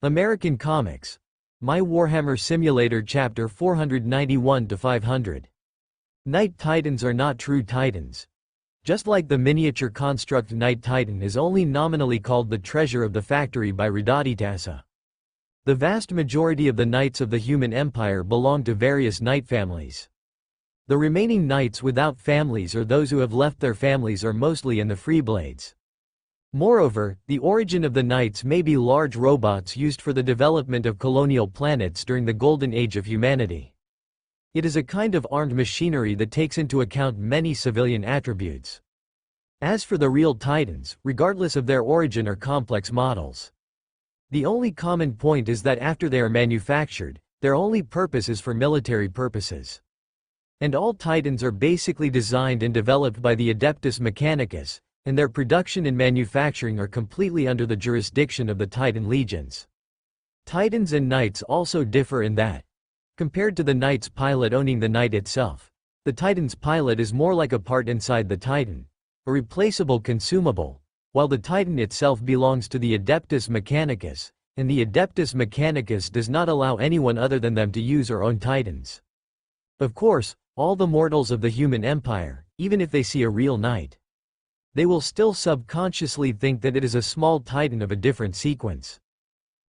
American Comics. My Warhammer Simulator Chapter 491-500. Night Titans are not true Titans. Just like the miniature construct, Night Titan is only nominally called the treasure of the factory by Radaditasa. The vast majority of the knights of the human empire belong to various knight families. The remaining knights without families or those who have left their families are mostly in the Freeblades. Moreover, the origin of the knights may be large robots used for the development of colonial planets during the golden age of humanity. It is a kind of armed machinery that takes into account many civilian attributes. As for the real Titans, regardless of their origin, are complex models. The only common point is that after they are manufactured, their only purpose is for military purposes. And all Titans are basically designed and developed by the Adeptus Mechanicus, and their production and manufacturing are completely under the jurisdiction of the Titan legions. Titans and Knights also differ in that, compared to the Knight's pilot owning the Knight itself, the Titan's pilot is more like a part inside the Titan, a replaceable consumable, while the Titan itself belongs to the Adeptus Mechanicus, and the Adeptus Mechanicus does not allow anyone other than them to use or own Titans. Of course, all the mortals of the human empire, even if they see a real Knight, they will still subconsciously think that it is a small Titan of a different sequence.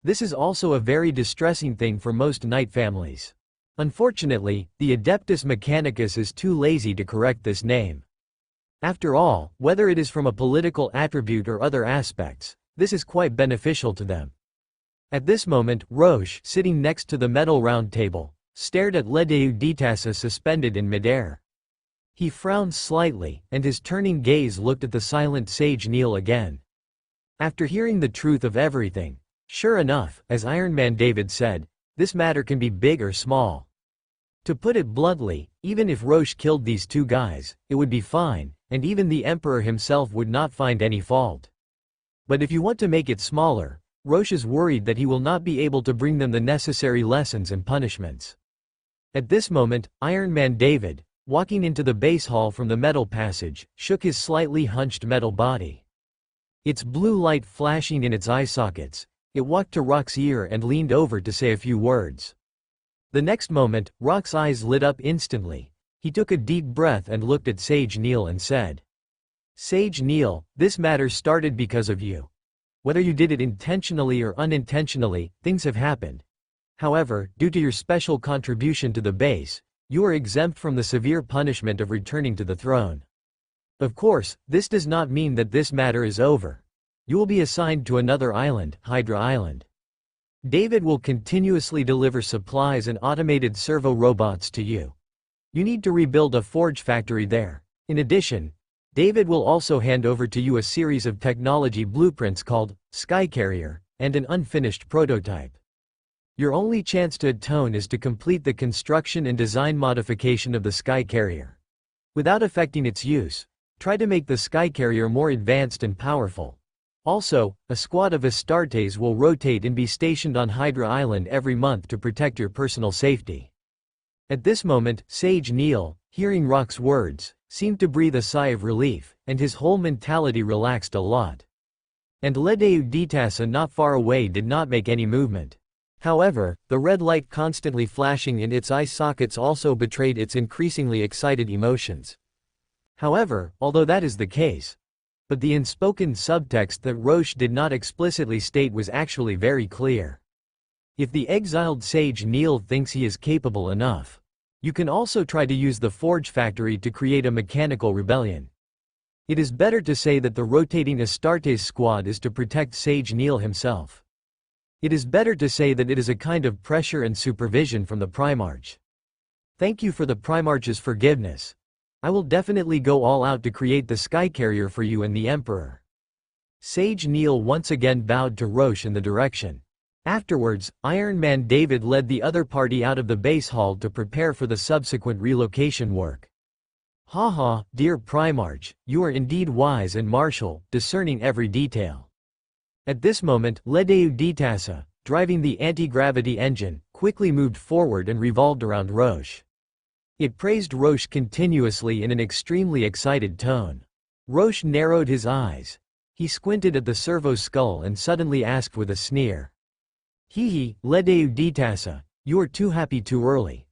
This is also a very distressing thing for most Knight families. Unfortunately, the Adeptus Mechanicus is too lazy to correct this name. After all, whether it is from a political attribute or other aspects, this is quite beneficial to them. At this moment, Roche, sitting next to the metal round table, stared at Ledeu suspended in midair. He frowned slightly, and his turning gaze looked at the silent sage Neil again. After hearing the truth of everything, sure enough, as Iron Man David said, this matter can be big or small. To put it bluntly, even if Roche killed these two guys, it would be fine, and even the Emperor himself would not find any fault. But if you want to make it smaller, Roche is worried that he will not be able to bring them the necessary lessons and punishments. At this moment, Iron Man David, walking into the base hall from the metal passage, shook his slightly hunched metal body. Its blue light flashing in its eye sockets, it walked to Rock's ear and leaned over to say a few words. The next moment, Rock's eyes lit up instantly. He took a deep breath and looked at Sage Neil and said, "Sage Neil, this matter started because of you. Whether you did it intentionally or unintentionally, things have happened. However, due to your special contribution to the base, you are exempt from the severe punishment of returning to the throne. Of course, this does not mean that this matter is over. You will be assigned to another island, Hydra Island. David will continuously deliver supplies and automated servo robots to you. You need to rebuild a forge factory there. In addition, David will also hand over to you a series of technology blueprints called Skycarrier, and an unfinished prototype. Your only chance to atone is to complete the construction and design modification of the Skycarrier. Without affecting its use, try to make the Skycarrier more advanced and powerful. Also, a squad of Astartes will rotate and be stationed on Hydra Island every month to protect your personal safety." At this moment, Sage Neil, hearing Rock's words, seemed to breathe a sigh of relief, and his whole mentality relaxed a lot. And Ledeu Ditasa not far away did not make any movement. However, the red light constantly flashing in its eye sockets also betrayed its increasingly excited emotions. However, although that is the case, but the unspoken subtext that Roche did not explicitly state was actually very clear. If the exiled Sage Neil thinks he is capable enough, you can also try to use the forge factory to create a mechanical rebellion. It is better to say that the rotating Astartes squad is to protect Sage Neil himself. It is better to say that it is a kind of pressure and supervision from the Primarch. Thank you for the Primarch's forgiveness. I will definitely go all out to create the Skycarrier for you and the Emperor." Sage Neil once again bowed to Roche in the direction. Afterwards, Iron Man David led the other party out of the base hall to prepare for the subsequent relocation work. "Haha, dear Primarch, you are indeed wise and martial, discerning every detail." At this moment, Ledeu Ditasa, driving the anti-gravity engine, quickly moved forward and revolved around Roche. It praised Roche continuously in an extremely excited tone. Roche narrowed his eyes. He squinted at the servo skull and suddenly asked with a sneer, Hee Ledeu Ditasa, you are too happy too early.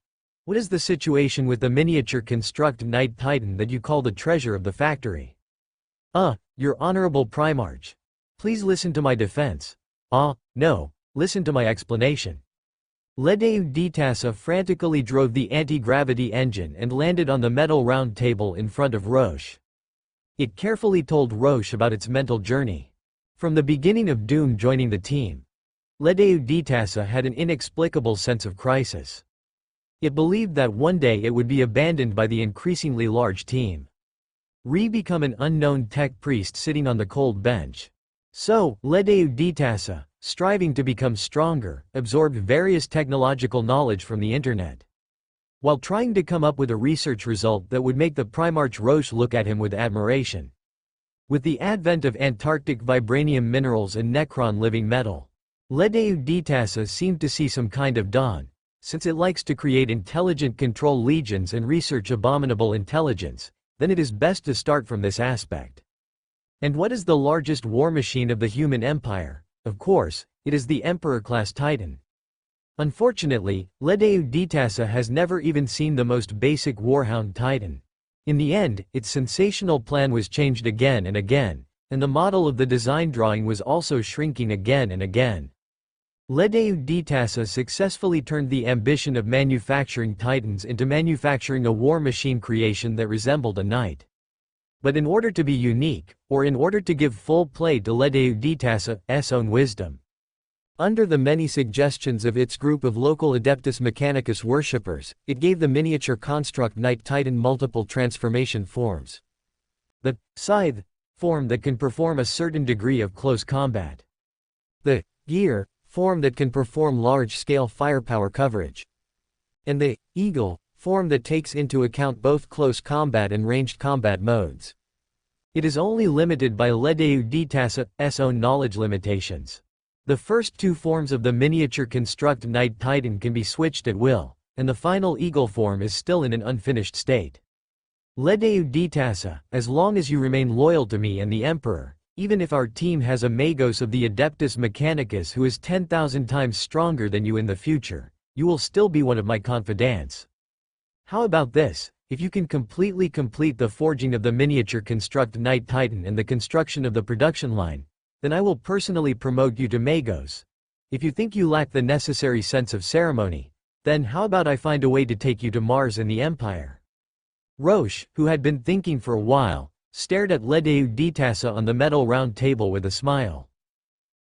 What is the situation with the miniature construct Knight Titan that you call the treasure of the factory? Your Honorable Primarch. Please listen to my defense. No, listen to my explanation. Ledeu Ditasa frantically drove the anti-gravity engine and landed on the metal round table in front of Roche. It carefully told Roche about its mental journey. From the beginning of Doom joining the team, Ledeu Ditasa had an inexplicable sense of crisis. It believed that one day it would be abandoned by the increasingly large team. Become an unknown tech priest sitting on the cold bench. So, Ledeu Ditasa, striving to become stronger, absorbed various technological knowledge from the internet. While trying to come up with a research result that would make the Primarch Roche look at him with admiration. With the advent of Antarctic vibranium minerals and Necron living metal, Ledeu Ditasa seemed to see some kind of dawn, since it likes to create intelligent control legions and research abominable intelligence, then it is best to start from this aspect. And what is the largest war machine of the human empire? Of course, it is the Emperor-class Titan. Unfortunately, Ledeu Ditasa has never even seen the most basic Warhound Titan. In the end, its sensational plan was changed again and again, and the model of the design drawing was also shrinking again and again. Ledeu Ditasa successfully turned the ambition of manufacturing Titans into manufacturing a war machine creation that resembled a knight. But in order to be unique, or in order to give full play to Ledeu Ditasa's own wisdom, under the many suggestions of its group of local Adeptus Mechanicus worshippers, it gave the miniature construct Knight Titan multiple transformation forms. The Scythe form that can perform a certain degree of close combat. The Gear form that can perform large-scale firepower coverage. And the Eagle form that takes into account both close combat and ranged combat modes. It is only limited by Ledeu Ditasa's own knowledge limitations. The first two forms of the miniature construct Knight Titan can be switched at will, and the final Eagle form is still in an unfinished state. Ledeu Ditasa, as long as you remain loyal to me and the Emperor, even if our team has a Magos of the Adeptus Mechanicus who is 10,000 times stronger than you in the future, you will still be one of my confidants. How about this? If you can completely complete the forging of the miniature construct Knight Titan and the construction of the production line, then I will personally promote you to Magos. If you think you lack the necessary sense of ceremony, then how about I find a way to take you to Mars and the Empire? Roche, who had been thinking for a while, stared at Ledeu Ditasa on the metal round table with a smile.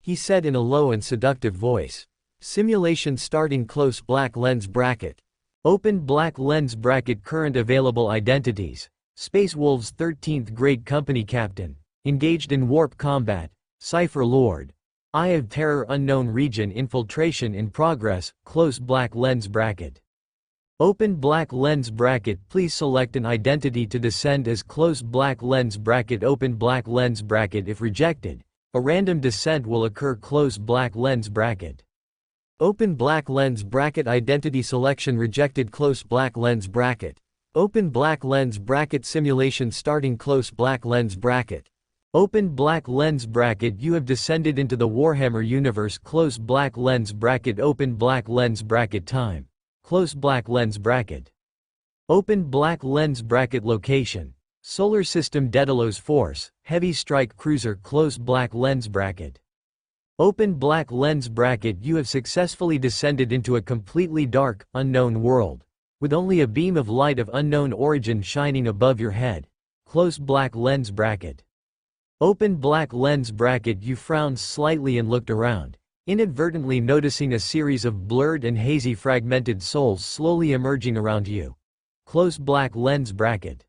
He said in a low and seductive voice, "Simulation starting close black lens bracket. Open black lens bracket current available identities. Space Wolves 13th grade company captain. Engaged in warp combat. Cypher Lord. Eye of Terror unknown region infiltration in progress. Close black lens bracket. Open black lens bracket. Please select an identity to descend as close black lens bracket. Open black lens bracket. If rejected, a random descent will occur. Close black lens bracket. Open black lens bracket identity selection rejected. Close black lens bracket. Open black lens bracket simulation starting. Close black lens bracket. Open black lens bracket. You have descended into the Warhammer universe. Close black lens bracket. Open black lens bracket time. Close black lens bracket. Open black lens bracket location. Solar System Daedalus Force, Heavy Strike Cruiser. Close black lens bracket. Open black lens bracket. You have successfully descended into a completely dark, unknown world, with only a beam of light of unknown origin shining above your head. Close black lens bracket. Open black lens bracket. You frowned slightly and looked around, inadvertently noticing a series of blurred and hazy fragmented souls slowly emerging around you. Close black lens bracket.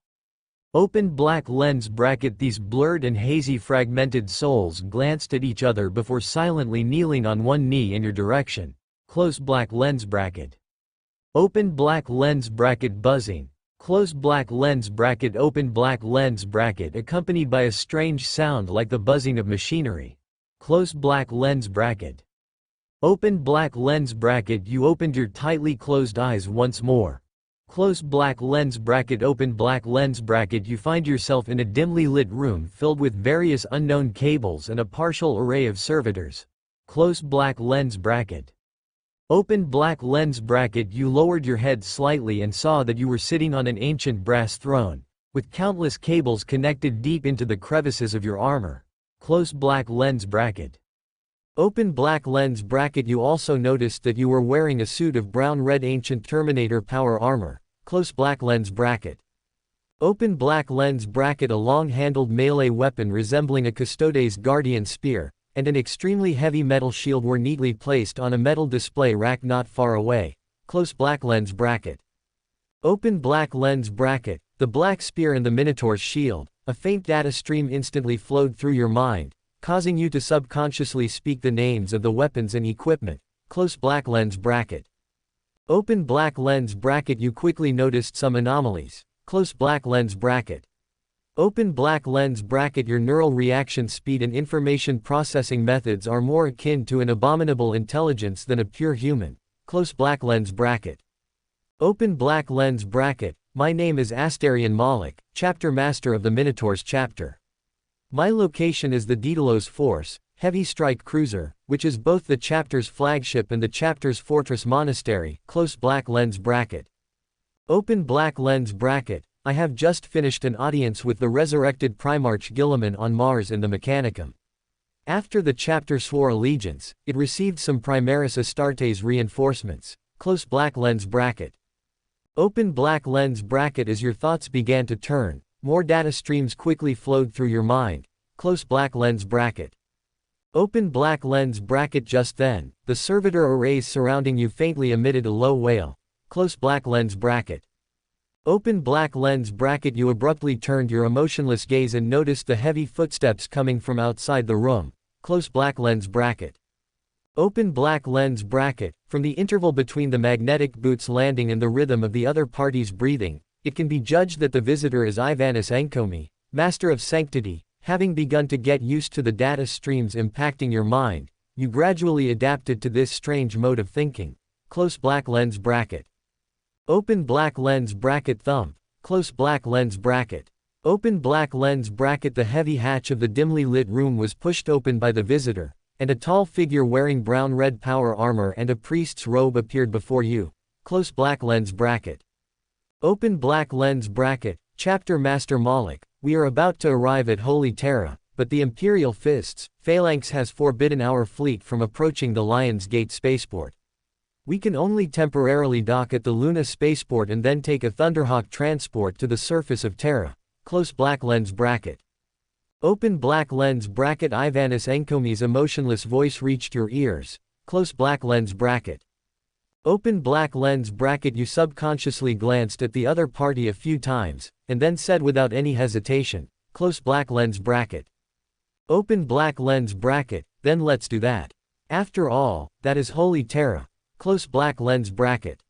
Open black lens bracket. These blurred and hazy fragmented souls glanced at each other before silently kneeling on one knee in your direction. Close black lens bracket. Open black lens bracket buzzing. Close black lens bracket. Open black lens bracket accompanied by a strange sound like the buzzing of machinery. Close black lens bracket. Open black lens bracket. You opened your tightly closed eyes once more. Close black lens bracket. Open black lens bracket. You find yourself in a dimly lit room filled with various unknown cables and a partial array of servitors. Close black lens bracket. Open black lens bracket. You lowered your head slightly and saw that you were sitting on an ancient brass throne, with countless cables connected deep into the crevices of your armor. Close black lens bracket. Open black lens bracket. You also noticed that you were wearing a suit of brown-red ancient Terminator power armor. Close black lens bracket. Open black lens bracket. A long-handled melee weapon resembling a Custodes Guardian spear, and an extremely heavy metal shield were neatly placed on a metal display rack not far away. Close black lens bracket. Open black lens bracket. The black spear and the Minotaur's shield. A faint data stream instantly flowed through your mind, causing you to subconsciously speak the names of the weapons and equipment. Close black lens bracket. Open black lens bracket. You quickly noticed some anomalies. Close black lens bracket. Open black lens bracket. Your neural reaction speed and information processing methods are more akin to an abominable intelligence than a pure human. Close black lens bracket. Open black lens bracket. My name is Astarion Malik, chapter master of the Minotaur's chapter. My location is the Daedalus Force, heavy strike cruiser, which is both the chapter's flagship and the chapter's fortress monastery. Close black lens bracket. Open black lens bracket. I have just finished an audience with the resurrected Primarch Guilliman on Mars in the Mechanicum. After the chapter swore allegiance, it received some Primaris Astartes reinforcements. Close black lens bracket. Open black lens bracket. As your thoughts began to turn, more data streams quickly flowed through your mind. Close black lens bracket. Open black lens bracket. Just then, the servitor arrays surrounding you faintly emitted a low wail. Close black lens bracket. Open black lens bracket. You abruptly turned your emotionless gaze and noticed the heavy footsteps coming from outside the room. Close black lens bracket. Open black lens bracket. From the interval between the magnetic boots landing and the rhythm of the other party's breathing, it can be judged that the visitor is Ivanis Enkomi, master of sanctity. Having begun to get used to the data streams impacting your mind, you gradually adapted to this strange mode of thinking. Close black lens bracket. Open black lens bracket. Thump. Close black lens bracket. Open black lens bracket. The heavy hatch of the dimly lit room was pushed open by the visitor, and a tall figure wearing brown-red power armor and a priest's robe appeared before you. Close black lens bracket. Open black lens bracket. Chapter Master Malik, we are about to arrive at Holy Terra, but the Imperial Fists, Phalanx has forbidden our fleet from approaching the Lion's Gate spaceport. We can only temporarily dock at the Luna spaceport and then take a Thunderhawk transport to the surface of Terra. Close black lens bracket. Open black lens bracket. Ivanis Enkomi's emotionless voice reached your ears. Close black lens bracket. Open black lens bracket. You subconsciously glanced at the other party a few times, and then said without any hesitation, close black lens bracket. Open black lens bracket. Then let's do that. After all, that is Holy Terra. Close black lens bracket.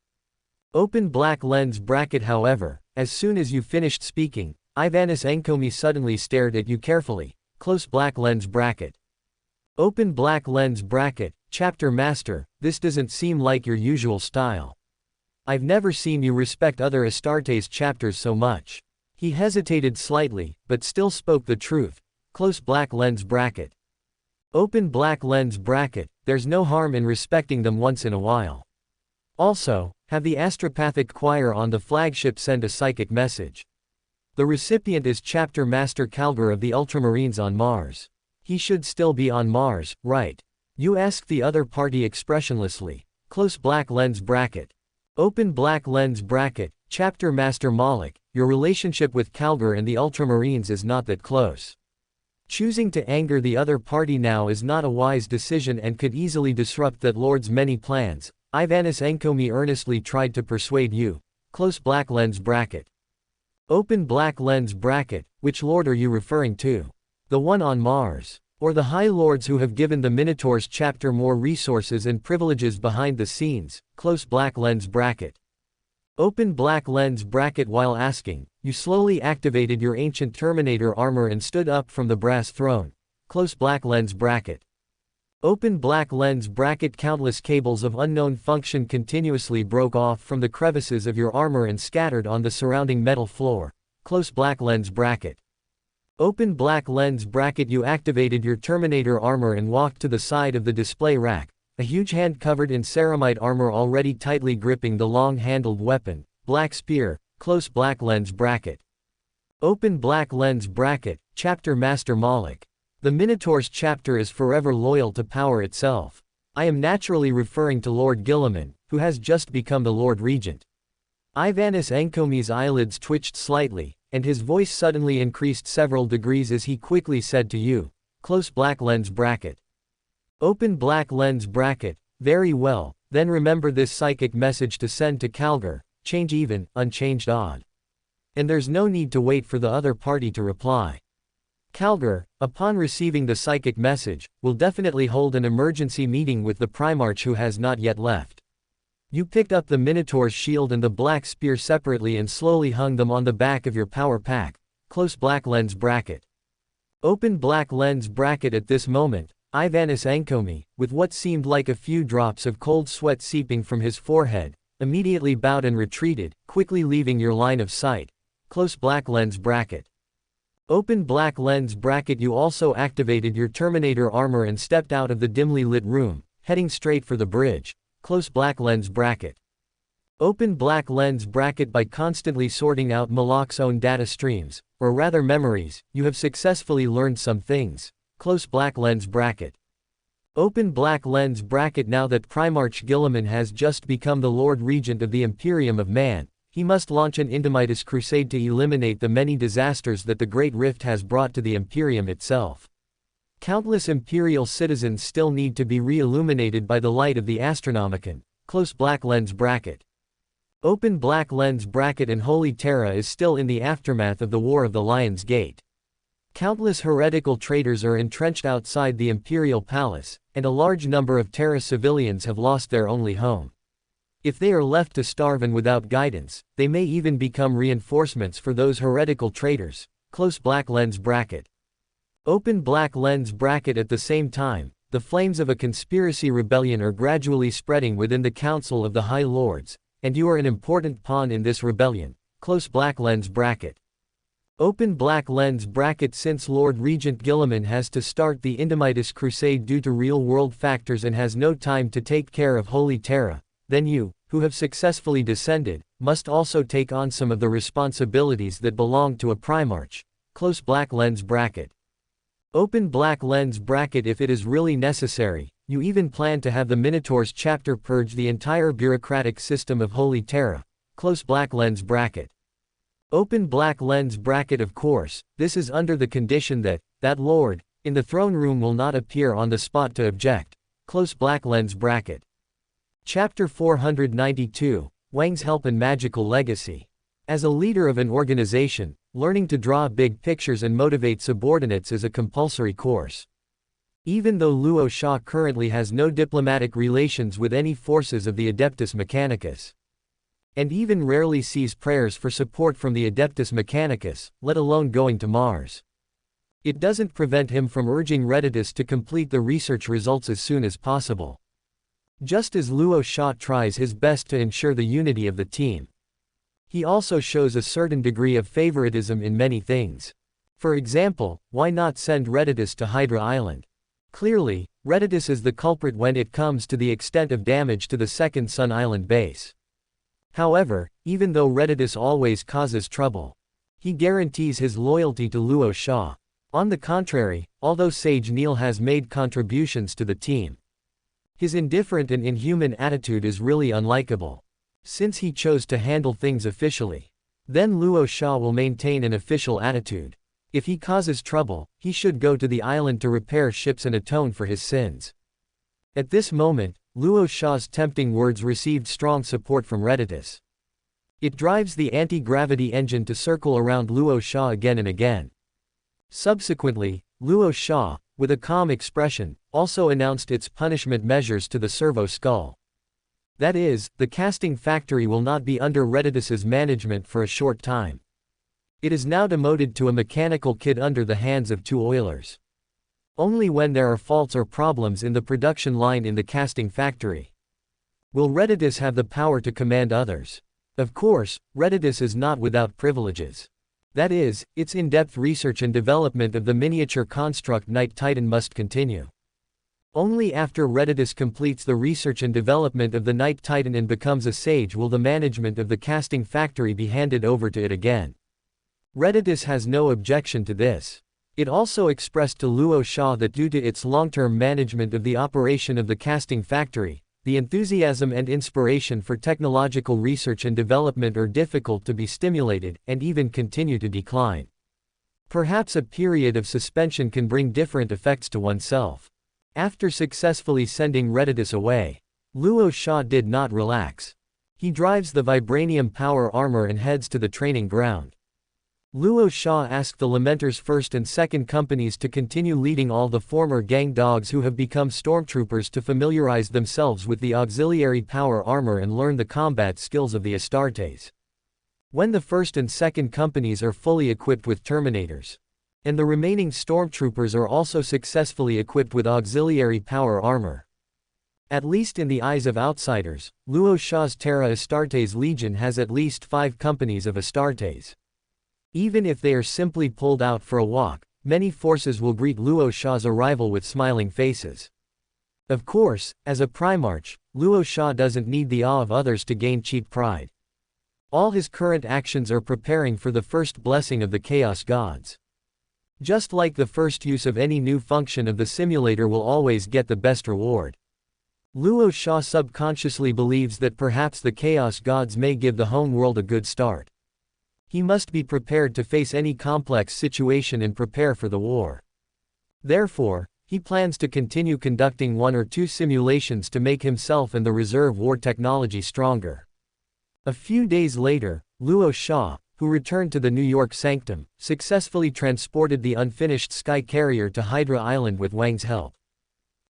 Open black lens bracket. However, as soon as you finished speaking, Ivanis Enkomi suddenly stared at you carefully. Close black lens bracket. Open black lens bracket. Chapter Master, this doesn't seem like your usual style. I've never seen you respect other Astartes chapters so much. He hesitated slightly, but still spoke the truth. Close black lens bracket. Open black lens bracket. There's no harm in respecting them once in a while. Also, have the Astropathic Choir on the flagship send a psychic message. The recipient is Chapter Master Calgar of the Ultramarines on Mars. He should still be on Mars, right? You asked the other party expressionlessly. Close black lens bracket. Open black lens bracket. Chapter Master Malik, your relationship with Calgar and the Ultramarines is not that close. Choosing to anger the other party now is not a wise decision and could easily disrupt that lord's many plans. Ivanis Enkomi earnestly tried to persuade you. Close black lens bracket. Open black lens bracket. Which lord are you referring to? The one on Mars, or the High Lords who have given the Minotaur's chapter more resources and privileges behind the scenes? Close black lens bracket. Open black lens bracket. While asking, you slowly activated your ancient Terminator armor and stood up from the brass throne. Close black lens bracket. Open black lens bracket. Countless cables of unknown function continuously broke off from the crevices of your armor and scattered on the surrounding metal floor. Close black lens bracket. Open black lens bracket. You activated your Terminator armor and walked to the side of the display rack. A huge hand covered in ceramite armor already tightly gripping the long-handled weapon, black spear, close black lens bracket. Open black lens bracket, Chapter Master Malik. The Minotaur's chapter is forever loyal to power itself. I am naturally referring to Lord Guilliman, who has just become the Lord Regent. Ivanis Enkomi's eyelids twitched slightly, and his voice suddenly increased several degrees as he quickly said to you, close black lens bracket. Open black lens bracket, very well, then remember this psychic message to send to Calgar, change even, unchanged odd. And there's no need to wait for the other party to reply. Calgar, upon receiving the psychic message, will definitely hold an emergency meeting with the Primarch who has not yet left. You picked up the Minotaur's shield and the black spear separately and slowly hung them on the back of your power pack, close black lens bracket. Open black lens bracket at this moment, Ivanis Enkomi, with what seemed like a few drops of cold sweat seeping from his forehead, immediately bowed and retreated, quickly leaving your line of sight, close black lens bracket. Open black lens bracket. You also activated your Terminator armor and stepped out of the dimly lit room, heading straight for the bridge, close black lens bracket. Open black lens bracket. By constantly sorting out Malak's own data streams, or rather memories, you have successfully learned some things, close black lens bracket. Open black lens bracket. Now that Primarch Guilliman has just become the Lord Regent of the Imperium of Man, he must launch an Indomitus crusade to eliminate the many disasters that the Great Rift has brought to the Imperium itself. Countless Imperial citizens still need to be re-illuminated by the light of the Astronomicon, close black lens bracket. Open black lens bracket. And Holy Terra is still in the aftermath of the War of the Lion's Gate. Countless heretical traitors are entrenched outside the Imperial Palace, and a large number of Terra civilians have lost their only home. If they are left to starve and without guidance, they may even become reinforcements for those heretical traitors, close black lens bracket. Open black lens bracket. At the same time, the flames of a conspiracy rebellion are gradually spreading within the Council of the High Lords, and you are an important pawn in this rebellion, close black lens bracket. Open black lens bracket. Since Lord Regent Guilliman has to start the Indomitus crusade due to real-world factors and has no time to take care of Holy Terra, then you, who have successfully descended, must also take on some of the responsibilities that belong to a Primarch, close black lens bracket. Open black lens bracket. If it is really necessary, you even plan to have the Minotaur's chapter purge the entire bureaucratic system of Holy Terra, close black lens bracket. Open black lens bracket. Of course, this is under the condition that Lord, in the throne room will not appear on the spot to object, close black lens bracket. Chapter 492, Wang's Help and Magical Legacy. As a leader of an organization, learning to draw big pictures and motivate subordinates is a compulsory course. Even though Luo Sha currently has no diplomatic relations with any forces of the Adeptus Mechanicus, and even rarely sees prayers for support from the Adeptus Mechanicus, let alone going to Mars, it doesn't prevent him from urging Reditus to complete the research results as soon as possible. Just as Luo Sha tries his best to ensure the unity of the team, he also shows a certain degree of favoritism in many things. For example, why not send Reditus to Hydra Island? Clearly, Reditus is the culprit when it comes to the extent of damage to the Second Sun Island base. However, even though Reditus always causes trouble, he guarantees his loyalty to Luo Sha. On the contrary, although Sage Neil has made contributions to the team, his indifferent and inhuman attitude is really unlikable. Since he chose to handle things officially, then Luo Sha will maintain an official attitude. If he causes trouble, he should go to the island to repair ships and atone for his sins. At this moment, Luo Sha's tempting words received strong support from Reditus. It drives the anti-gravity engine to circle around Luo Sha again and again. Subsequently, Luo Sha, with a calm expression, also announced its punishment measures to the servo skull. That is, the casting factory will not be under Reditus's management for a short time. It is now demoted to a mechanical kid under the hands of two oilers. Only when there are faults or problems in the production line in the casting factory will Reditus have the power to command others. Of course, Reditus is not without privileges. That is, its in-depth research and development of the miniature construct Night Titan must continue. Only after Redidus completes the research and development of the Night Titan and becomes a sage will the management of the casting factory be handed over to it again. Redidus has no objection to this. It also expressed to Luo Sha that due to its long-term management of the operation of the casting factory, the enthusiasm and inspiration for technological research and development are difficult to be stimulated, and even continue to decline. Perhaps a period of suspension can bring different effects to oneself. After successfully sending Redidus away, Luo Sha did not relax. He drives the vibranium power armor and heads to the training ground. Luo Sha asked the Lamenter's first and second companies to continue leading all the former gang dogs who have become stormtroopers to familiarize themselves with the auxiliary power armor and learn the combat skills of the Astartes. When the first and second companies are fully equipped with Terminators, and the remaining stormtroopers are also successfully equipped with auxiliary power armor. At least in the eyes of outsiders, Luo Sha's Terra Astartes Legion has at least 5 companies of Astartes. Even if they are simply pulled out for a walk, many forces will greet Luo Sha's arrival with smiling faces. Of course, as a Primarch, Luo Sha doesn't need the awe of others to gain cheap pride. All his current actions are preparing for the first blessing of the Chaos Gods. Just like the first use of any new function of the simulator will always get the best reward. Luo Sha subconsciously believes that perhaps the Chaos Gods may give the home world a good start. He must be prepared to face any complex situation and prepare for the war. Therefore, he plans to continue conducting 1 or 2 simulations to make himself and the reserve war technology stronger. A few days later, Luo Sha, who returned to the New York Sanctum, successfully transported the unfinished Sky Carrier to Hydra Island with Wang's help.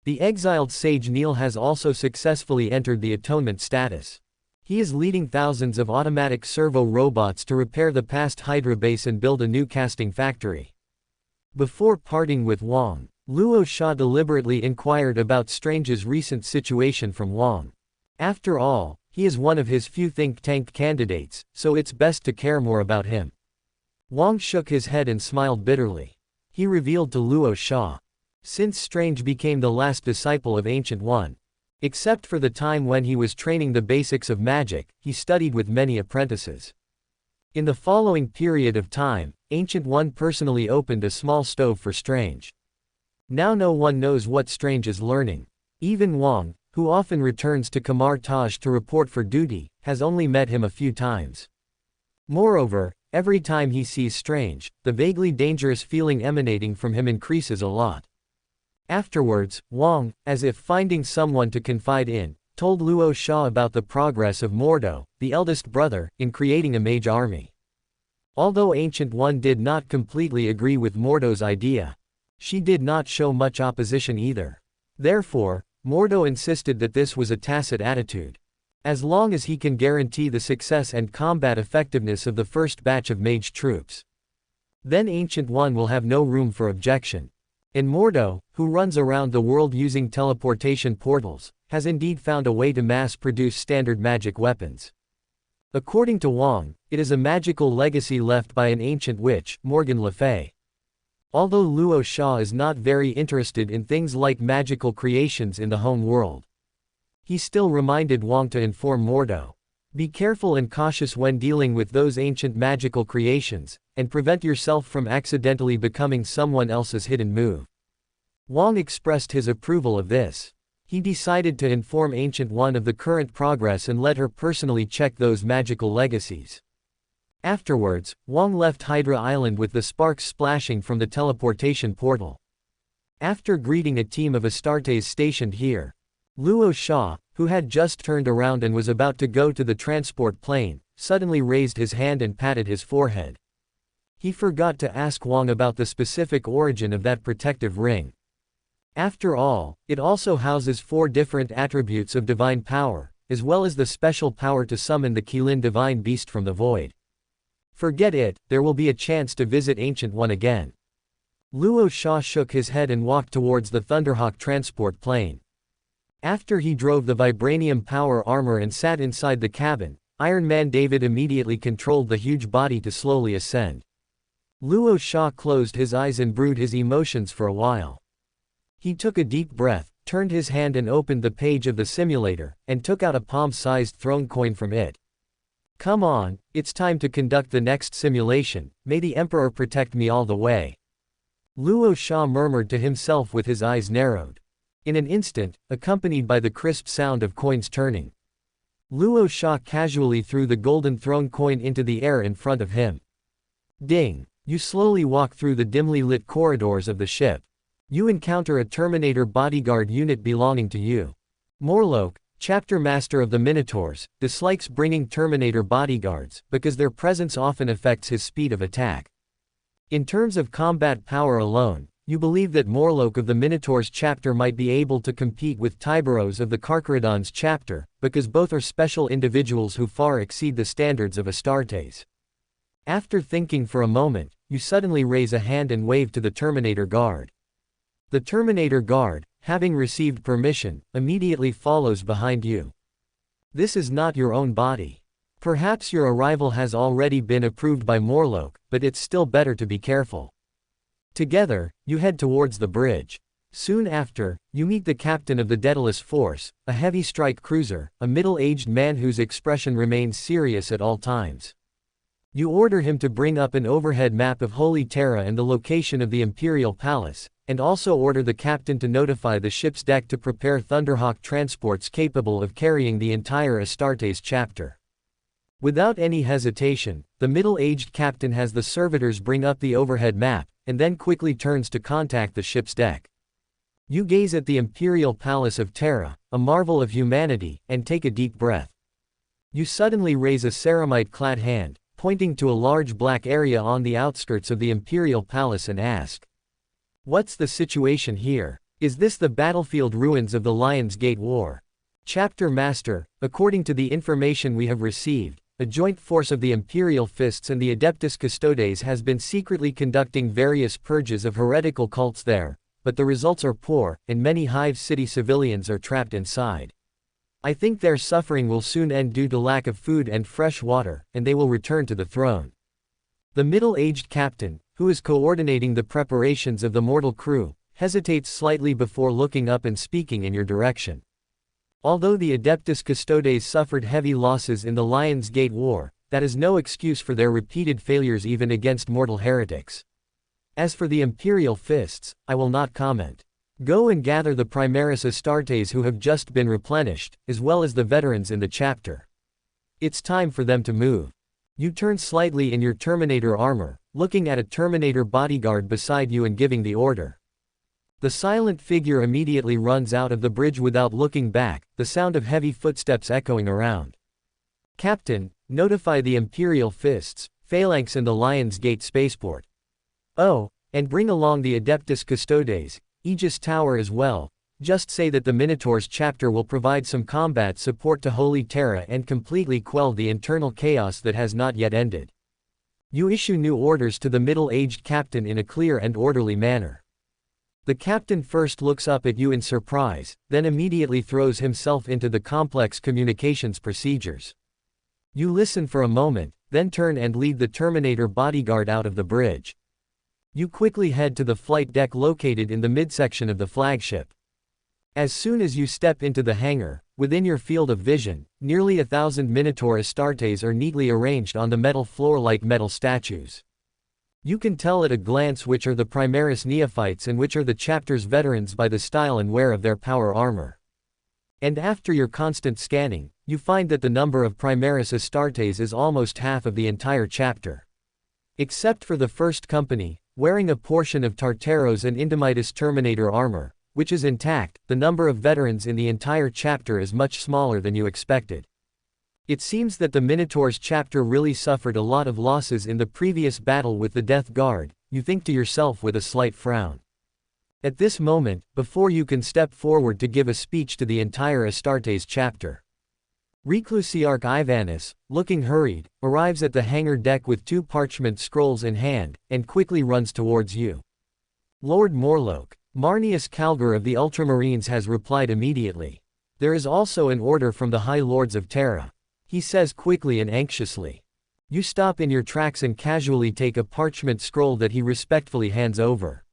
The exiled sage Neil has also successfully entered the Atonement status. He is leading thousands of automatic servo robots to repair the past Hydra base and build a new casting factory. Before parting with Wang, Luo Sha deliberately inquired about Strange's recent situation from Wang. After all, he is one of his few think tank candidates, so it's best to care more about him. Wang shook his head and smiled bitterly. He revealed to Luo Sha. Since Strange became the last disciple of Ancient One, except for the time when he was training the basics of magic, he studied with many apprentices. In the following period of time, Ancient One personally opened a small stove for Strange. Now no one knows what Strange is learning. Even Wang, who often returns to Kamar Taj to report for duty, has only met him a few times. Moreover, every time he sees Strange, the vaguely dangerous feeling emanating from him increases a lot. Afterwards, Wang, as if finding someone to confide in, told Luo Sha about the progress of Mordo, the eldest brother, in creating a mage army. Although Ancient One did not completely agree with Mordo's idea, she did not show much opposition either. Therefore, Mordo insisted that this was a tacit attitude. As long as he can guarantee the success and combat effectiveness of the first batch of mage troops, then Ancient One will have no room for objection. And Mordo, who runs around the world using teleportation portals, has indeed found a way to mass-produce standard magic weapons. According to Wang, it is a magical legacy left by an ancient witch, Morgan Le Fay. Although Luo Sha is not very interested in things like magical creations in the home world, he still reminded Wang to inform Mordo. Be careful and cautious when dealing with those ancient magical creations, and prevent yourself from accidentally becoming someone else's hidden move. Wang expressed his approval of this. He decided to inform Ancient One of the current progress and let her personally check those magical legacies. Afterwards, Wang left Hydra Island with the sparks splashing from the teleportation portal. After greeting a team of Astartes stationed here, Luo Sha, who had just turned around and was about to go to the transport plane, suddenly raised his hand and patted his forehead. He forgot to ask Wang about the specific origin of that protective ring. After all, it also houses 4 different attributes of divine power, as well as the special power to summon the Qilin divine beast from the void. Forget it, there will be a chance to visit Ancient One again. Luo Sha shook his head and walked towards the Thunderhawk transport plane. After he drove the vibranium power armor and sat inside the cabin, Iron Man David immediately controlled the huge body to slowly ascend. Luo Sha closed his eyes and brewed his emotions for a while. He took a deep breath, turned his hand and opened the page of the simulator, and took out a palm-sized throne coin from it. "Come on, it's time to conduct the next simulation, may the Emperor protect me all the way." Luo Sha murmured to himself with his eyes narrowed. In an instant, accompanied by the crisp sound of coins turning, Luo Sha casually threw the golden throne coin into the air in front of him. Ding! You slowly walk through the dimly lit corridors of the ship. You encounter a Terminator bodyguard unit belonging to you. Morlock, chapter master of the Minotaurs, dislikes bringing Terminator bodyguards because their presence often affects his speed of attack. In terms of combat power alone, you believe that Morlock of the Minotaurs chapter might be able to compete with Tyberos of the Carcharodons chapter, because both are special individuals who far exceed the standards of Astartes. After thinking for a moment, you suddenly raise a hand and wave to the Terminator guard. The Terminator guard, having received permission, immediately follows behind you. This is not your own body. Perhaps your arrival has already been approved by Morlock, but it's still better to be careful. Together, you head towards the bridge. Soon after, you meet the captain of the Daedalus Force, a heavy strike cruiser, a middle-aged man whose expression remains serious at all times. You order him to bring up an overhead map of Holy Terra and the location of the Imperial Palace, and also order the captain to notify the ship's deck to prepare Thunderhawk transports capable of carrying the entire Astartes chapter. Without any hesitation, the middle-aged captain has the servitors bring up the overhead map, and then quickly turns to contact the ship's deck. You gaze at the Imperial Palace of Terra, a marvel of humanity, and take a deep breath. You suddenly raise a ceramite-clad hand, pointing to a large black area on the outskirts of the Imperial Palace and ask, "What's the situation here? Is this the battlefield ruins of the Lion's Gate War?" Chapter Master, according to the information we have received, a joint force of the Imperial Fists and the Adeptus Custodes has been secretly conducting various purges of heretical cults there, but the results are poor, and many Hive City civilians are trapped inside. I think their suffering will soon end due to lack of food and fresh water, and they will return to the throne. The middle-aged captain, who is coordinating the preparations of the mortal crew, hesitates slightly before looking up and speaking in your direction. Although the Adeptus Custodes suffered heavy losses in the Lion's Gate War, that is no excuse for their repeated failures even against mortal heretics. As for the Imperial Fists, I will not comment. Go and gather the Primaris Astartes who have just been replenished, as well as the veterans in the chapter. It's time for them to move. You turn slightly in your Terminator armor, looking at a Terminator bodyguard beside you and giving the order. The silent figure immediately runs out of the bridge without looking back, the sound of heavy footsteps echoing around. "Captain, notify the Imperial Fists, Phalanx and the Lion's Gate spaceport. Oh, and bring along the Adeptus Custodes, Aegis Tower as well. Just say that the Minotaurs chapter will provide some combat support to Holy Terra and completely quell the internal chaos that has not yet ended." You issue new orders to the middle-aged captain in a clear and orderly manner. The captain first looks up at you in surprise, then immediately throws himself into the complex communications procedures. You listen for a moment, then turn and lead the Terminator bodyguard out of the bridge. You quickly head to the flight deck located in the midsection of the flagship. As soon as you step into the hangar, within your field of vision, nearly 1,000 Minotaur Astartes are neatly arranged on the metal floor like metal statues. You can tell at a glance which are the Primaris neophytes and which are the chapter's veterans by the style and wear of their power armor. And after your constant scanning, you find that the number of Primaris Astartes is almost half of the entire chapter. Except for the first company, wearing a portion of Tartaros and Indomitus Terminator armor, which is intact, the number of veterans in the entire chapter is much smaller than you expected. It seems that the Minotaurs chapter really suffered a lot of losses in the previous battle with the Death Guard, you think to yourself with a slight frown. At this moment, before you can step forward to give a speech to the entire Astartes chapter, Reclusiarch Ivanis, looking hurried, arrives at the hangar deck with 2 parchment scrolls in hand, and quickly runs towards you. "Lord Morlock, Marnius Calgar of the Ultramarines has replied immediately. There is also an order from the High Lords of Terra," he says quickly and anxiously. You stop in your tracks and casually take a parchment scroll that he respectfully hands over.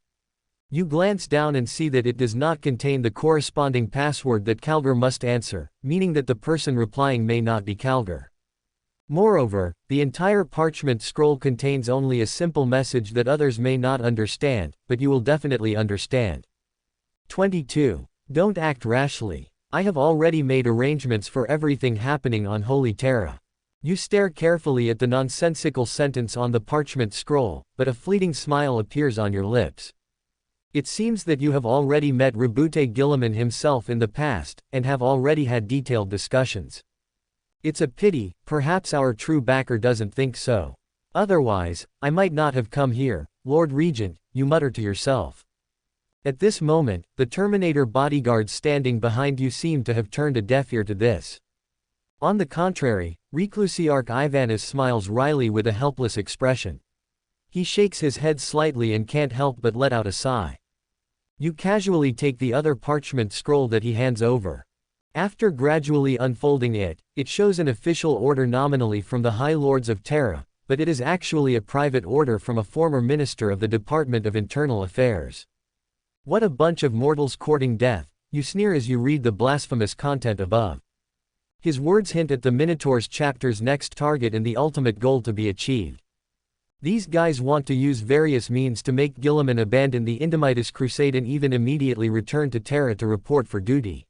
You glance down and see that it does not contain the corresponding password that Calgar must answer, meaning that the person replying may not be Calgar. Moreover, the entire parchment scroll contains only a simple message that others may not understand, but you will definitely understand. 22. Don't act rashly. I have already made arrangements for everything happening on Holy Terra. You stare carefully at the nonsensical sentence on the parchment scroll, but a fleeting smile appears on your lips. It seems that you have already met Rabute Gilliman himself in the past, and have already had detailed discussions. It's a pity, perhaps our true backer doesn't think so. Otherwise, I might not have come here, Lord Regent, you mutter to yourself. At this moment, the Terminator bodyguards standing behind you seem to have turned a deaf ear to this. On the contrary, Reclusiarch Ivanis smiles wryly with a helpless expression. He shakes his head slightly and can't help but let out a sigh. You casually take the other parchment scroll that he hands over. After gradually unfolding it, it shows an official order nominally from the High Lords of Terra, but it is actually a private order from a former minister of the Department of Internal Affairs. What a bunch of mortals courting death, you sneer as you read the blasphemous content above. His words hint at the Minotaur's chapter's next target and the ultimate goal to be achieved. These guys want to use various means to make Gilliman abandon the Indomitus Crusade and even immediately return to Terra to report for duty.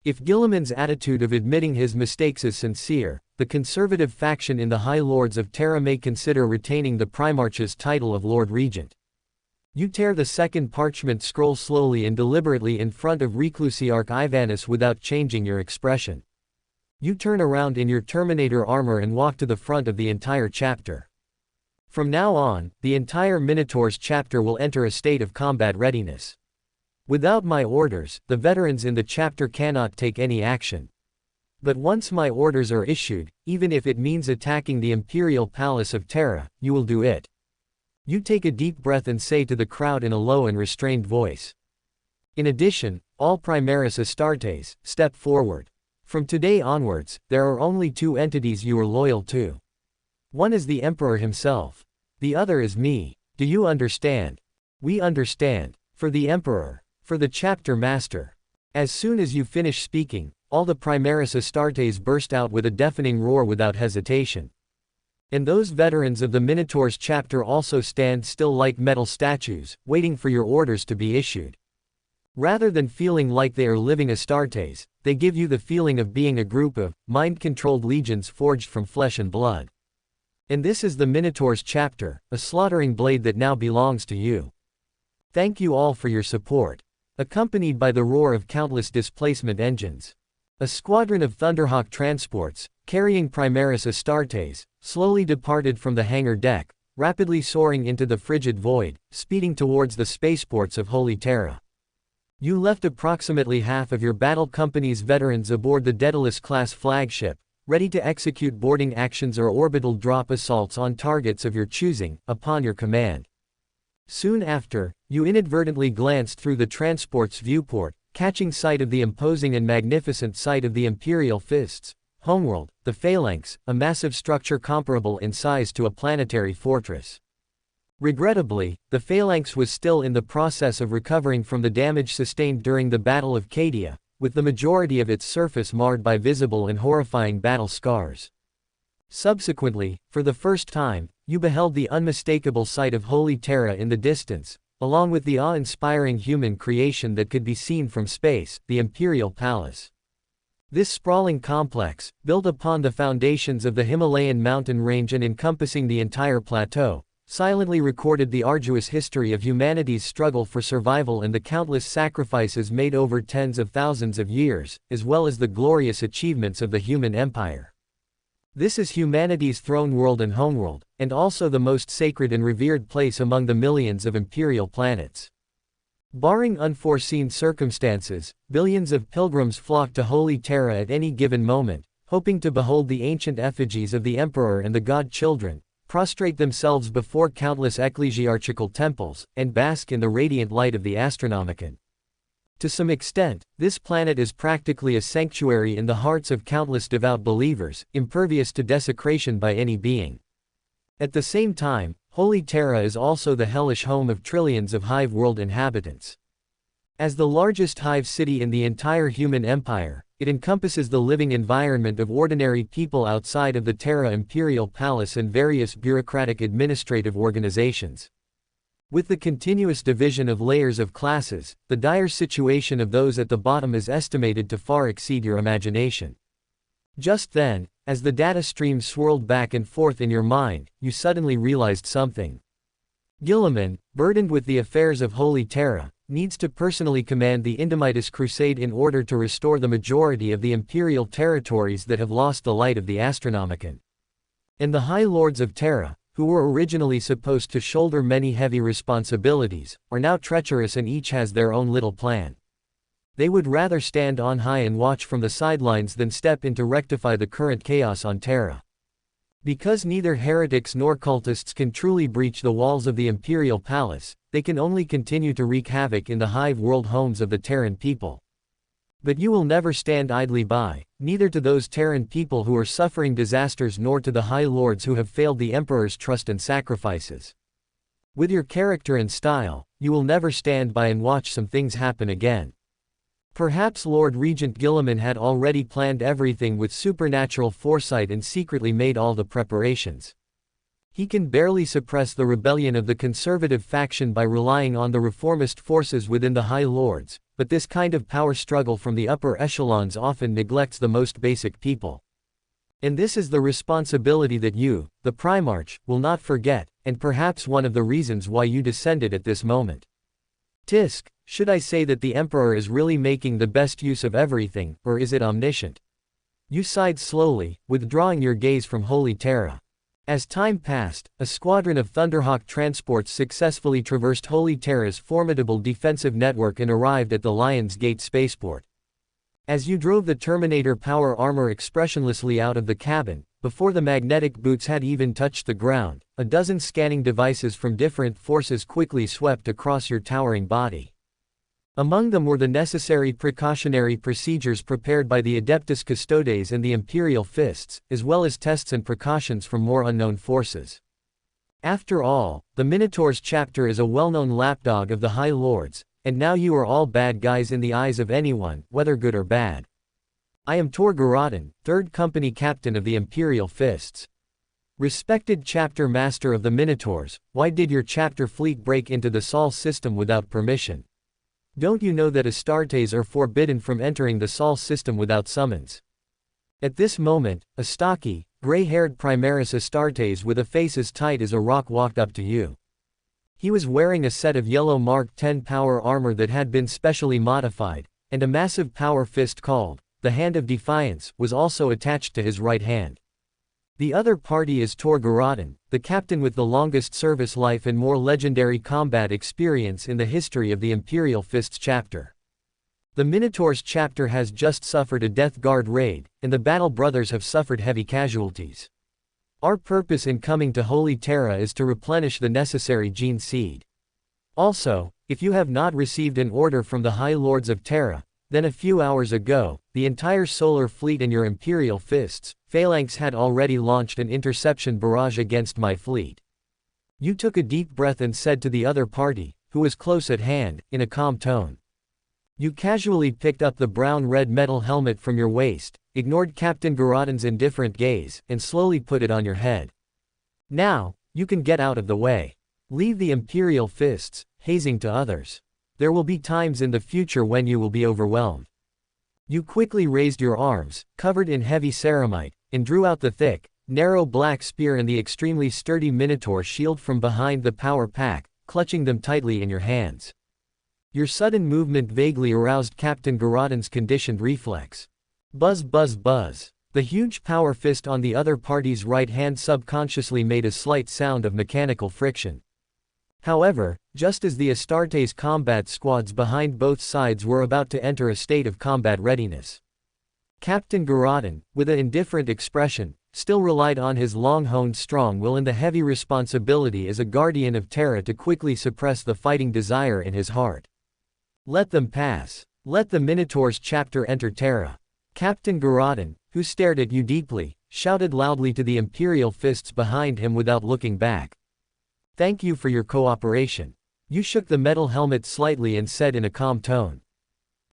If Gilliman's attitude of admitting his mistakes is sincere, the conservative faction in the High Lords of Terra may consider retaining the Primarch's title of Lord Regent. You tear the second parchment scroll slowly and deliberately in front of Reclusiarch Ivanis without changing your expression. You turn around in your Terminator armor and walk to the front of the entire chapter. From now on, the entire Minotaur's chapter will enter a state of combat readiness. Without my orders, the veterans in the chapter cannot take any action. But once my orders are issued, even if it means attacking the Imperial Palace of Terra, you will do it. You take a deep breath and say to the crowd in a low and restrained voice. In addition, all Primaris Astartes, step forward. From today onwards, there are only two entities you are loyal to. One is the Emperor himself. The other is me. Do you understand? We understand. For the Emperor. For the chapter master. As soon as you finish speaking, all the Primaris Astartes burst out with a deafening roar without hesitation. And those veterans of the Minotaur's chapter also stand still like metal statues, waiting for your orders to be issued. Rather than feeling like they are living Astartes, they give you the feeling of being a group of mind-controlled legions forged from flesh and blood. And this is the Minotaur's chapter, a slaughtering blade that now belongs to you. Thank you all for your support. Accompanied by the roar of countless displacement engines. A squadron of Thunderhawk transports, carrying Primaris Astartes, slowly departed from the hangar deck, rapidly soaring into the frigid void, speeding towards the spaceports of Holy Terra. You left approximately half of your battle company's veterans aboard the Daedalus-class flagship, ready to execute boarding actions or orbital drop assaults on targets of your choosing, upon your command. Soon after, you inadvertently glanced through the transport's viewport, catching sight of the imposing and magnificent sight of the Imperial Fists, homeworld, the Phalanx, a massive structure comparable in size to a planetary fortress. Regrettably, the Phalanx was still in the process of recovering from the damage sustained during the Battle of Cadia, with the majority of its surface marred by visible and horrifying battle scars. Subsequently, for the first time, you beheld the unmistakable sight of Holy Terra in the distance, along with the awe-inspiring human creation that could be seen from space, the Imperial Palace. This sprawling complex, built upon the foundations of the Himalayan mountain range and encompassing the entire plateau, silently recorded the arduous history of humanity's struggle for survival and the countless sacrifices made over tens of thousands of years, as well as the glorious achievements of the human empire. This is humanity's throne world and homeworld, and also the most sacred and revered place among the millions of imperial planets. Barring unforeseen circumstances, billions of pilgrims flock to Holy Terra at any given moment, hoping to behold the ancient effigies of the Emperor and the God-children, prostrate themselves before countless ecclesiarchical temples, and bask in the radiant light of the Astronomicon. To some extent, this planet is practically a sanctuary in the hearts of countless devout believers, impervious to desecration by any being. At the same time, Holy Terra is also the hellish home of trillions of hive world inhabitants. As the largest hive city in the entire human empire, it encompasses the living environment of ordinary people outside of the Terra Imperial Palace and various bureaucratic administrative organizations. With the continuous division of layers of classes, the dire situation of those at the bottom is estimated to far exceed your imagination. Just then, as the data stream swirled back and forth in your mind, you suddenly realized something. Guilliman, burdened with the affairs of Holy Terra, needs to personally command the Indomitus Crusade in order to restore the majority of the imperial territories that have lost the light of the Astronomicon. And the High Lords of Terra, who were originally supposed to shoulder many heavy responsibilities, are now treacherous and each has their own little plan. They would rather stand on high and watch from the sidelines than step in to rectify the current chaos on Terra. Because neither heretics nor cultists can truly breach the walls of the Imperial Palace, they can only continue to wreak havoc in the hive world homes of the Terran people. But you will never stand idly by, neither to those Terran people who are suffering disasters nor to the High Lords who have failed the Emperor's trust and sacrifices. With your character and style, you will never stand by and watch some things happen again. Perhaps Lord Regent Guilliman had already planned everything with supernatural foresight and secretly made all the preparations. He can barely suppress the rebellion of the conservative faction by relying on the reformist forces within the High Lords, but this kind of power struggle from the upper echelons often neglects the most basic people. And this is the responsibility that you, the Primarch, will not forget, and perhaps one of the reasons why you descended at this moment. Tisk, should I say that the Emperor is really making the best use of everything, or is it omniscient? You sighed slowly, withdrawing your gaze from Holy Terra. As time passed, a squadron of Thunderhawk transports successfully traversed Holy Terra's formidable defensive network and arrived at the Lion's Gate spaceport. As you drove the Terminator power armor expressionlessly out of the cabin, before the magnetic boots had even touched the ground, a dozen scanning devices from different forces quickly swept across your towering body. Among them were the necessary precautionary procedures prepared by the Adeptus Custodes and the Imperial Fists, as well as tests and precautions from more unknown forces. After all, the Minotaur's chapter is a well-known lapdog of the High Lords, and now you are all bad guys in the eyes of anyone, whether good or bad. I am Tor Garodin, 3rd Company Captain of the Imperial Fists. Respected Chapter Master of the Minotaurs, why did your chapter fleet break into the Sol system without permission? Don't you know that Astartes are forbidden from entering the Sol system without summons? At this moment, a stocky, gray-haired Primaris Astartes with a face as tight as a rock walked up to you. He was wearing a set of yellow Mark 10 power armor that had been specially modified, and a massive power fist called the Hand of Defiance was also attached to his right hand. The other party is Tor Garodin, the captain with the longest service life and more legendary combat experience in the history of the Imperial Fists chapter. The Minotaur's chapter has just suffered a Death Guard raid, and the Battle Brothers have suffered heavy casualties. Our purpose in coming to Holy Terra is to replenish the necessary gene seed. Also, if you have not received an order from the High Lords of Terra, then a few hours ago, the entire solar fleet and your Imperial Fists, Phalanx had already launched an interception barrage against my fleet. You took a deep breath and said to the other party, who was close at hand, in a calm tone. You casually picked up the brown-red metal helmet from your waist, ignored Captain Garodin's indifferent gaze, and slowly put it on your head. Now, you can get out of the way. Leave the Imperial Fists, hazing to others. There will be times in the future when you will be overwhelmed. You quickly raised your arms, covered in heavy ceramite, and drew out the thick, narrow black spear and the extremely sturdy Minotaur shield from behind the power pack, clutching them tightly in your hands. Your sudden movement vaguely aroused Captain Garodin's conditioned reflex. Buzz buzz buzz. The huge power fist on the other party's right hand subconsciously made a slight sound of mechanical friction. However, just as the Astartes combat squads behind both sides were about to enter a state of combat readiness, Captain Garodin, with an indifferent expression, still relied on his long-honed strong will and the heavy responsibility as a guardian of Terra to quickly suppress the fighting desire in his heart. Let them pass. Let the Minotaur's chapter enter Terra. Captain Garodin, who stared at you deeply, shouted loudly to the Imperial Fists behind him without looking back. Thank you for your cooperation. You shook the metal helmet slightly and said in a calm tone.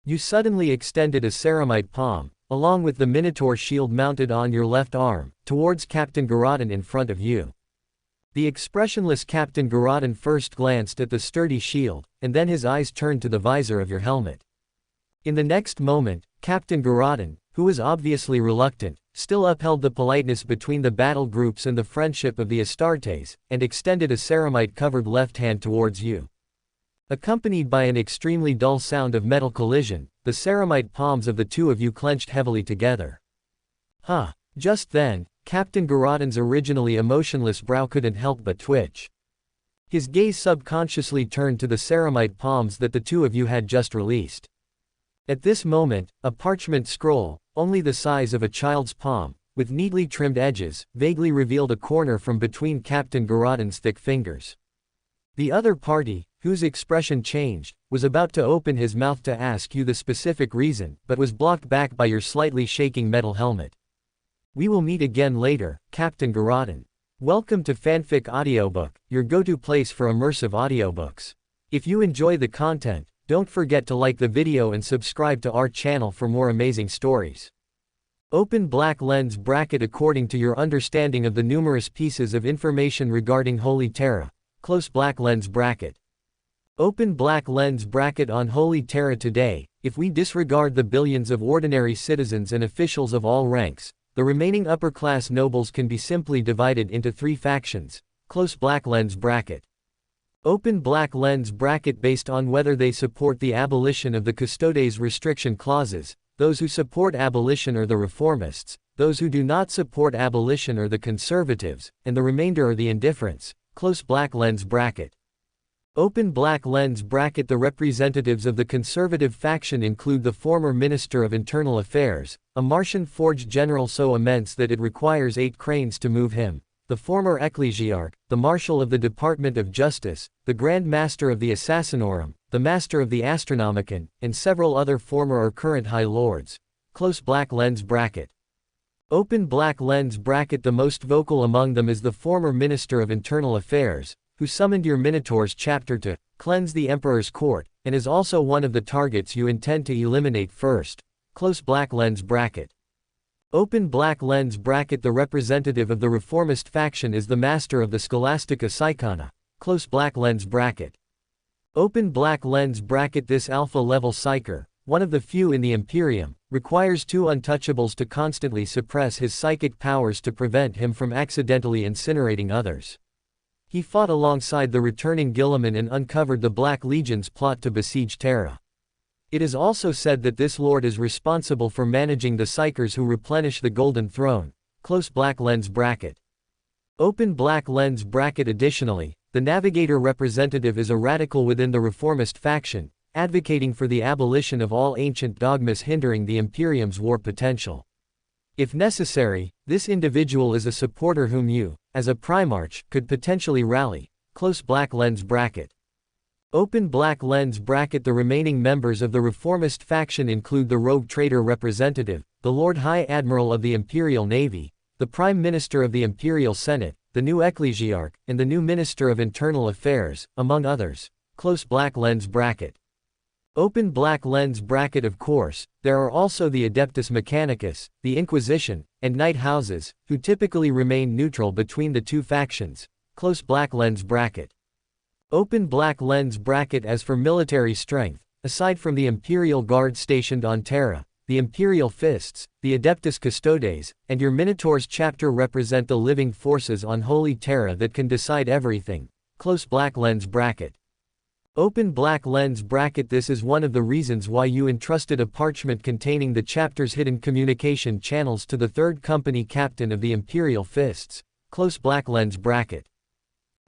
You suddenly extended a ceramite palm, along with the Minotaur shield mounted on your left arm, towards Captain Garodin in front of you. The expressionless Captain Garodin first glanced at the sturdy shield, and then his eyes turned to the visor of your helmet. In the next moment, Captain Garodin, who was obviously reluctant, still upheld the politeness between the battle groups and the friendship of the Astartes, and extended a ceramite-covered left hand towards you. Accompanied by an extremely dull sound of metal collision, the ceramite palms of the two of you clenched heavily together. Huh. Just then, Captain Garodin's originally emotionless brow couldn't help but twitch. His gaze subconsciously turned to the ceramite palms that the two of you had just released. At this moment, a parchment scroll, only the size of a child's palm, with neatly trimmed edges, vaguely revealed a corner from between Captain Garodin's thick fingers. The other party, whose expression changed, was about to open his mouth to ask you the specific reason, but was blocked back by your slightly shaking metal helmet. We will meet again later, Captain Garodin. Welcome to Fanfic Audiobook, your go-to place for immersive audiobooks. If you enjoy the content, don't forget to like the video and subscribe to our channel for more amazing stories. Open black lens bracket according to your understanding of the numerous pieces of information regarding Holy Terra. Close black lens bracket. Open black lens bracket on Holy Terra today. If we disregard the billions of ordinary citizens and officials of all ranks, the remaining upper-class nobles can be simply divided into 3 factions. Close black lens bracket. Open black lens bracket based on whether they support the abolition of the Custodes restriction clauses. Those who support abolition are the reformists, those who do not support abolition are the conservatives, and the remainder are the indifferents. Close black lens bracket. Open black lens bracket. The representatives of the conservative faction include the former Minister of Internal Affairs, a Martian forged general so immense that it requires 8 cranes to move him, the former Ecclesiarch, the Marshal of the Department of Justice, the Grand Master of the Assassinorum, the Master of the Astronomicon, and several other former or current High Lords. Close black lens bracket. Open black lens bracket. The most vocal among them is the former Minister of Internal Affairs, who summoned your Minotaur's chapter to cleanse the Emperor's court, and is also one of the targets you intend to eliminate first. Close black lens bracket. Open black lens bracket. The representative of the reformist faction is the Master of the Scholastica Psychona. Close black lens bracket. Open black lens bracket. This alpha-level psyker, one of the few in the Imperium, requires 2 untouchables to constantly suppress his psychic powers to prevent him from accidentally incinerating others. He fought alongside the returning Guilliman and uncovered the Black Legion's plot to besiege Terra. It is also said that this lord is responsible for managing the psykers who replenish the Golden Throne. Close black lens bracket. Open black lens bracket. Additionally, the Navigator representative is a radical within the reformist faction, advocating for the abolition of all ancient dogmas hindering the Imperium's war potential. If necessary, this individual is a supporter whom you, as a Primarch, could potentially rally. Close black lens bracket. Open black lens bracket. The remaining members of the reformist faction include the Rogue Trader representative, the Lord High Admiral of the Imperial Navy, the Prime Minister of the Imperial Senate, the new Ecclesiarch, and the new Minister of Internal Affairs, among others. Close black lens bracket. Open black lens bracket. Of course, there are also the Adeptus Mechanicus, the Inquisition, and Knight houses, who typically remain neutral between the 2 factions. Close black lens bracket. Open black lens bracket. As for military strength, aside from the Imperial Guard stationed on Terra, the Imperial Fists, the Adeptus Custodes, and your Minotaur's chapter represent the living forces on Holy Terra that can decide everything. Close black lens bracket. Open black lens bracket. This is one of the reasons why you entrusted a parchment containing the chapter's hidden communication channels to the 3rd Company Captain of the Imperial Fists. Close black lens bracket.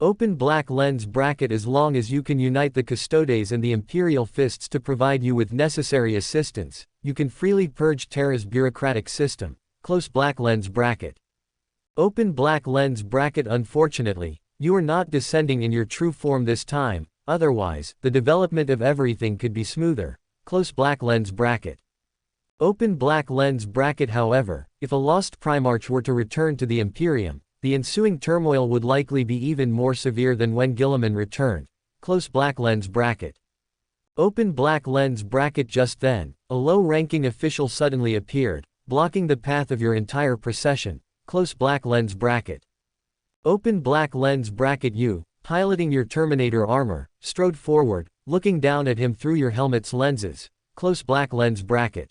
Open black lens bracket. As long as you can unite the Custodes and the Imperial Fists to provide you with necessary assistance, you can freely purge Terra's bureaucratic system. Close black lens bracket. Open black lens bracket. Unfortunately, you are not descending in your true form this time. Otherwise, the development of everything could be smoother. Close black lens bracket. Open black lens bracket. However, if a lost Primarch were to return to the Imperium, the ensuing turmoil would likely be even more severe than when Gilliman returned. Close black lens bracket. Open black lens bracket. Just then, a low-ranking official suddenly appeared, blocking the path of your entire procession. Close black lens bracket. Open black lens bracket. You, piloting your Terminator armor, strode forward, looking down at him through your helmet's lenses. Close black lens bracket.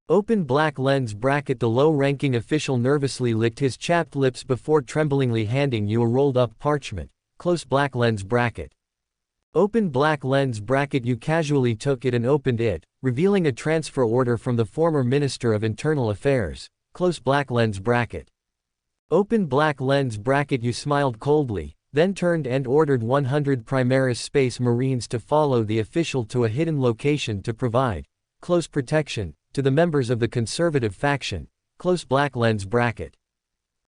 Open black lens bracket. The low-ranking official nervously licked his chapped lips before tremblingly handing you a rolled-up parchment. Close black lens bracket. Open black lens bracket. You casually took it and opened it, revealing a transfer order from the former Minister of Internal Affairs. Close black lens bracket. Open black lens bracket. You smiled coldly, then turned and ordered 100 Primaris Space Marines to follow the official to a hidden location to provide close protection to the members of the conservative faction. Close black lens bracket.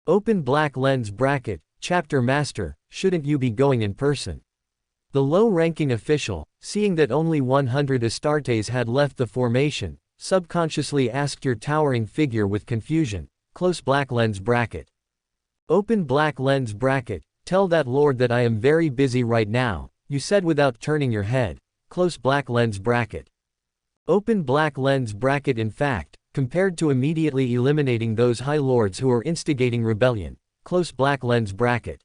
Open black lens bracket. Chapter Master, shouldn't you be going in person? The low-ranking official, seeing that only 100 Astartes had left the formation, subconsciously asked your towering figure with confusion. Close black lens bracket. Open black lens bracket. Tell that lord that I am very busy right now, you said without turning your head. Close black lens bracket. Open black lens bracket. In fact, compared to immediately eliminating those high lords who are instigating rebellion. Close black lens bracket.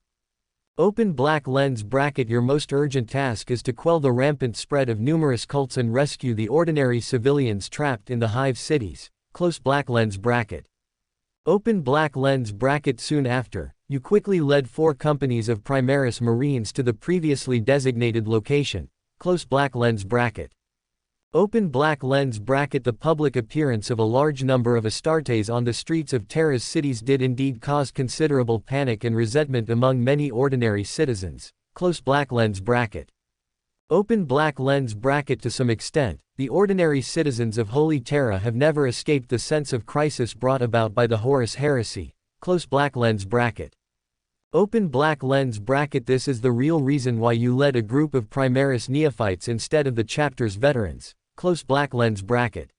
Open black lens bracket. Your most urgent task is to quell the rampant spread of numerous cults and rescue the ordinary civilians trapped in the hive cities. Close black lens bracket. Open black lens bracket. Soon after, you quickly led 4 companies of Primaris Marines to the previously designated location. Close black lens bracket. Open black lens bracket. The public appearance of a large number of Astartes on the streets of Terra's cities did indeed cause considerable panic and resentment among many ordinary citizens. Close black lens bracket. Open black lens bracket. To some extent, the ordinary citizens of Holy Terra have never escaped the sense of crisis brought about by the Horus heresy. Close black lens bracket. Open black lens bracket. This is the real reason why you led a group of Primaris neophytes instead of the chapter's veterans. Close black lens bracket.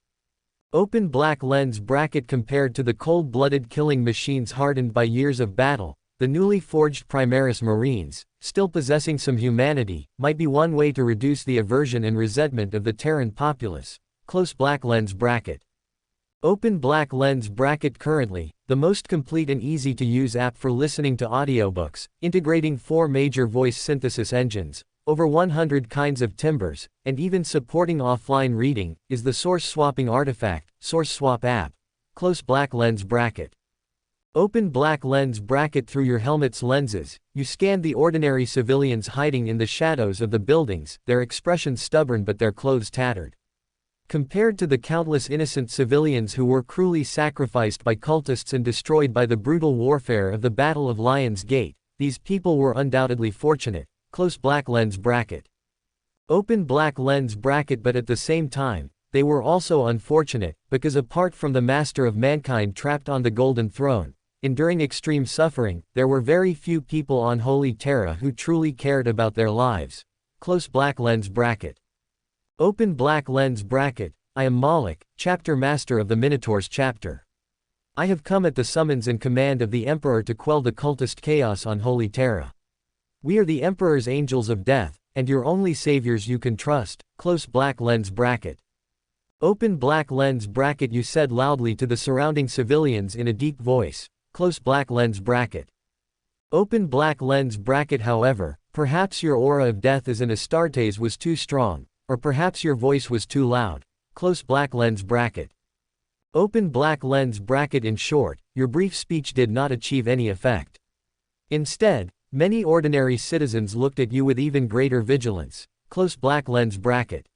Open black lens bracket. Compared to the cold-blooded killing machines hardened by years of battle, the newly forged Primaris Marines, still possessing some humanity, might be one way to reduce the aversion and resentment of the Terran populace. Close black lens bracket. Open black lens bracket. Currently, the most complete and easy-to-use app for listening to audiobooks, integrating 4 major voice synthesis engines, over 100 kinds of timbres, and even supporting offline reading, is the Source Swapping Artifact, Source Swap app. Close black lens bracket. Open black lens bracket. Through your helmet's lenses, you scanned the ordinary civilians hiding in the shadows of the buildings, their expressions stubborn but their clothes tattered. Compared to the countless innocent civilians who were cruelly sacrificed by cultists and destroyed by the brutal warfare of the Battle of Lion's Gate, these people were undoubtedly fortunate. Close black lens bracket. Open black lens bracket. But at the same time, they were also unfortunate, because apart from the Master of Mankind trapped on the Golden Throne, enduring extreme suffering, there were very few people on Holy Terra who truly cared about their lives. Close black lens bracket. Open black lens bracket. I am Malik, chapter master of the Minotaur's chapter. I have come at the summons and command of the Emperor to quell the cultist chaos on Holy Terra. We are the Emperor's angels of death, and your only saviors you can trust. Close black lens bracket. Open black lens bracket. You said loudly to the surrounding civilians in a deep voice. Close black lens bracket. Open black lens bracket. However, perhaps your aura of death as an Astartes was too strong, or perhaps your voice was too loud. Close black lens bracket. Open black lens bracket. In short, your brief speech did not achieve any effect. Instead, many ordinary citizens looked at you with even greater vigilance. Close black lens bracket.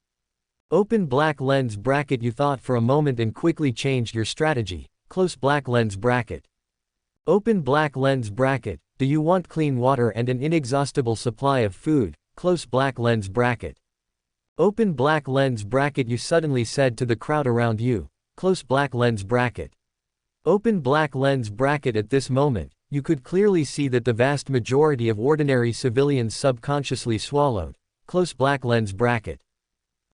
Open black lens bracket. You thought for a moment and quickly changed your strategy. Close black lens bracket. Open black lens bracket. Do you want clean water and an inexhaustible supply of food? Close black lens bracket. Open black lens bracket. You suddenly said to the crowd around you. Close black lens bracket. Open black lens bracket. At this moment, you could clearly see that the vast majority of ordinary civilians subconsciously swallowed. Close black lens bracket.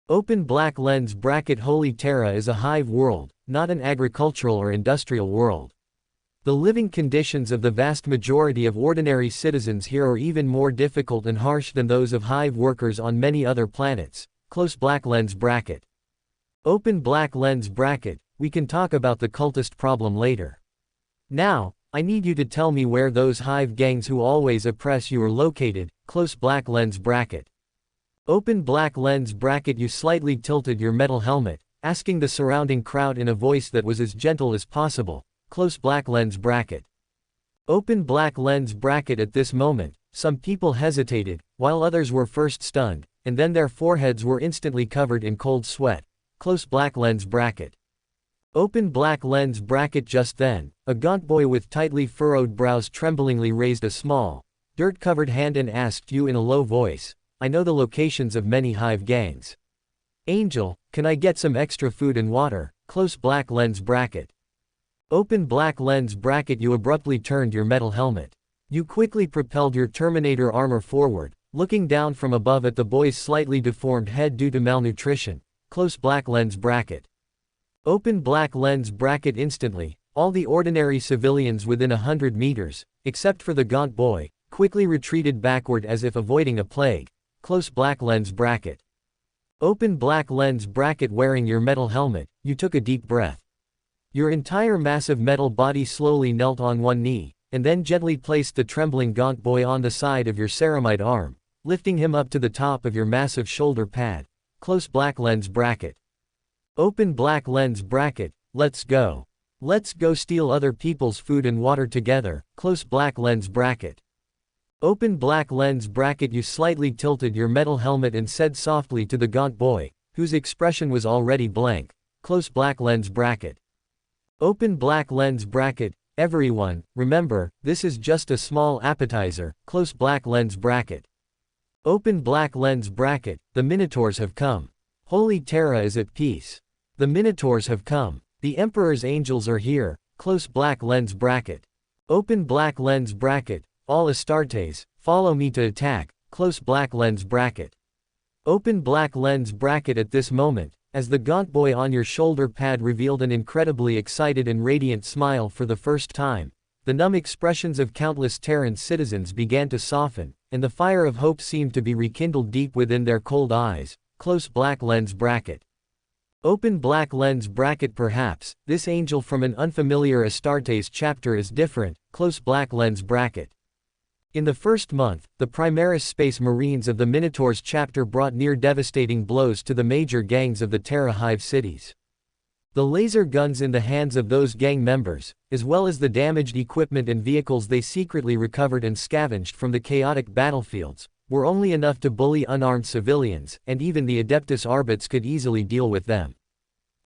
Open black lens bracket. Holy Terra is a hive world, not an agricultural or industrial world. The living conditions of the vast majority of ordinary citizens here are even more difficult and harsh than those of hive workers on many other planets. Close black lens bracket. Open black lens bracket. We can talk about the cultist problem later. Now, I need you to tell me where those hive gangs who always oppress you are located. Close black lens bracket. Open black lens bracket. You slightly tilted your metal helmet, asking the surrounding crowd in a voice that was as gentle as possible. Close black lens bracket. Open black lens bracket. At this moment, some people hesitated, while others were first stunned, and then their foreheads were instantly covered in cold sweat. Close black lens bracket. Open black lens bracket. Just then, a gaunt boy with tightly furrowed brows tremblingly raised a small, dirt-covered hand and asked you in a low voice, "I know the locations of many hive gangs. Angel, can I get some extra food and water?" Close black lens bracket. Open black lens bracket. You abruptly turned your metal helmet. You quickly propelled your Terminator armor forward, looking down from above at the boy's slightly deformed head due to malnutrition. Close black lens bracket. Open black lens bracket. Instantly, all the ordinary civilians within 100 meters, except for the gaunt boy, quickly retreated backward as if avoiding a plague. Close black lens bracket. Open black lens bracket. Wearing your metal helmet, you took a deep breath. Your entire massive metal body slowly knelt on one knee, and then gently placed the trembling gaunt boy on the side of your ceramide arm, lifting him up to the top of your massive shoulder pad. Close black lens bracket. Open black lens bracket. Let's go. Let's go steal other people's food and water together. Close black lens bracket. Open black lens bracket. You slightly tilted your metal helmet and said softly to the gaunt boy, whose expression was already blank. Close black lens bracket. Open black lens bracket. Everyone, remember, this is just a small appetizer. Close black lens bracket. Open black lens bracket. The Minotaurs have come. Holy Terra is at peace. The Minotaurs have come. The Emperor's angels are here. Close black lens bracket. Open black lens bracket. All Astartes, follow me to attack. Close black lens bracket. Open black lens bracket. At this moment, as the gaunt boy on your shoulder pad revealed an incredibly excited and radiant smile for the first time, the numb expressions of countless Terran citizens began to soften, and the fire of hope seemed to be rekindled deep within their cold eyes. Close black lens bracket. Open black lens bracket. Perhaps this angel from an unfamiliar Astartes chapter is different. Close black lens bracket. In the first month, the Primaris Space Marines of the Minotaurs chapter brought near devastating blows to the major gangs of the Terra Hive cities. The laser guns in the hands of those gang members, as well as the damaged equipment and vehicles they secretly recovered and scavenged from the chaotic battlefields, were only enough to bully unarmed civilians, and even the Adeptus Arbits could easily deal with them.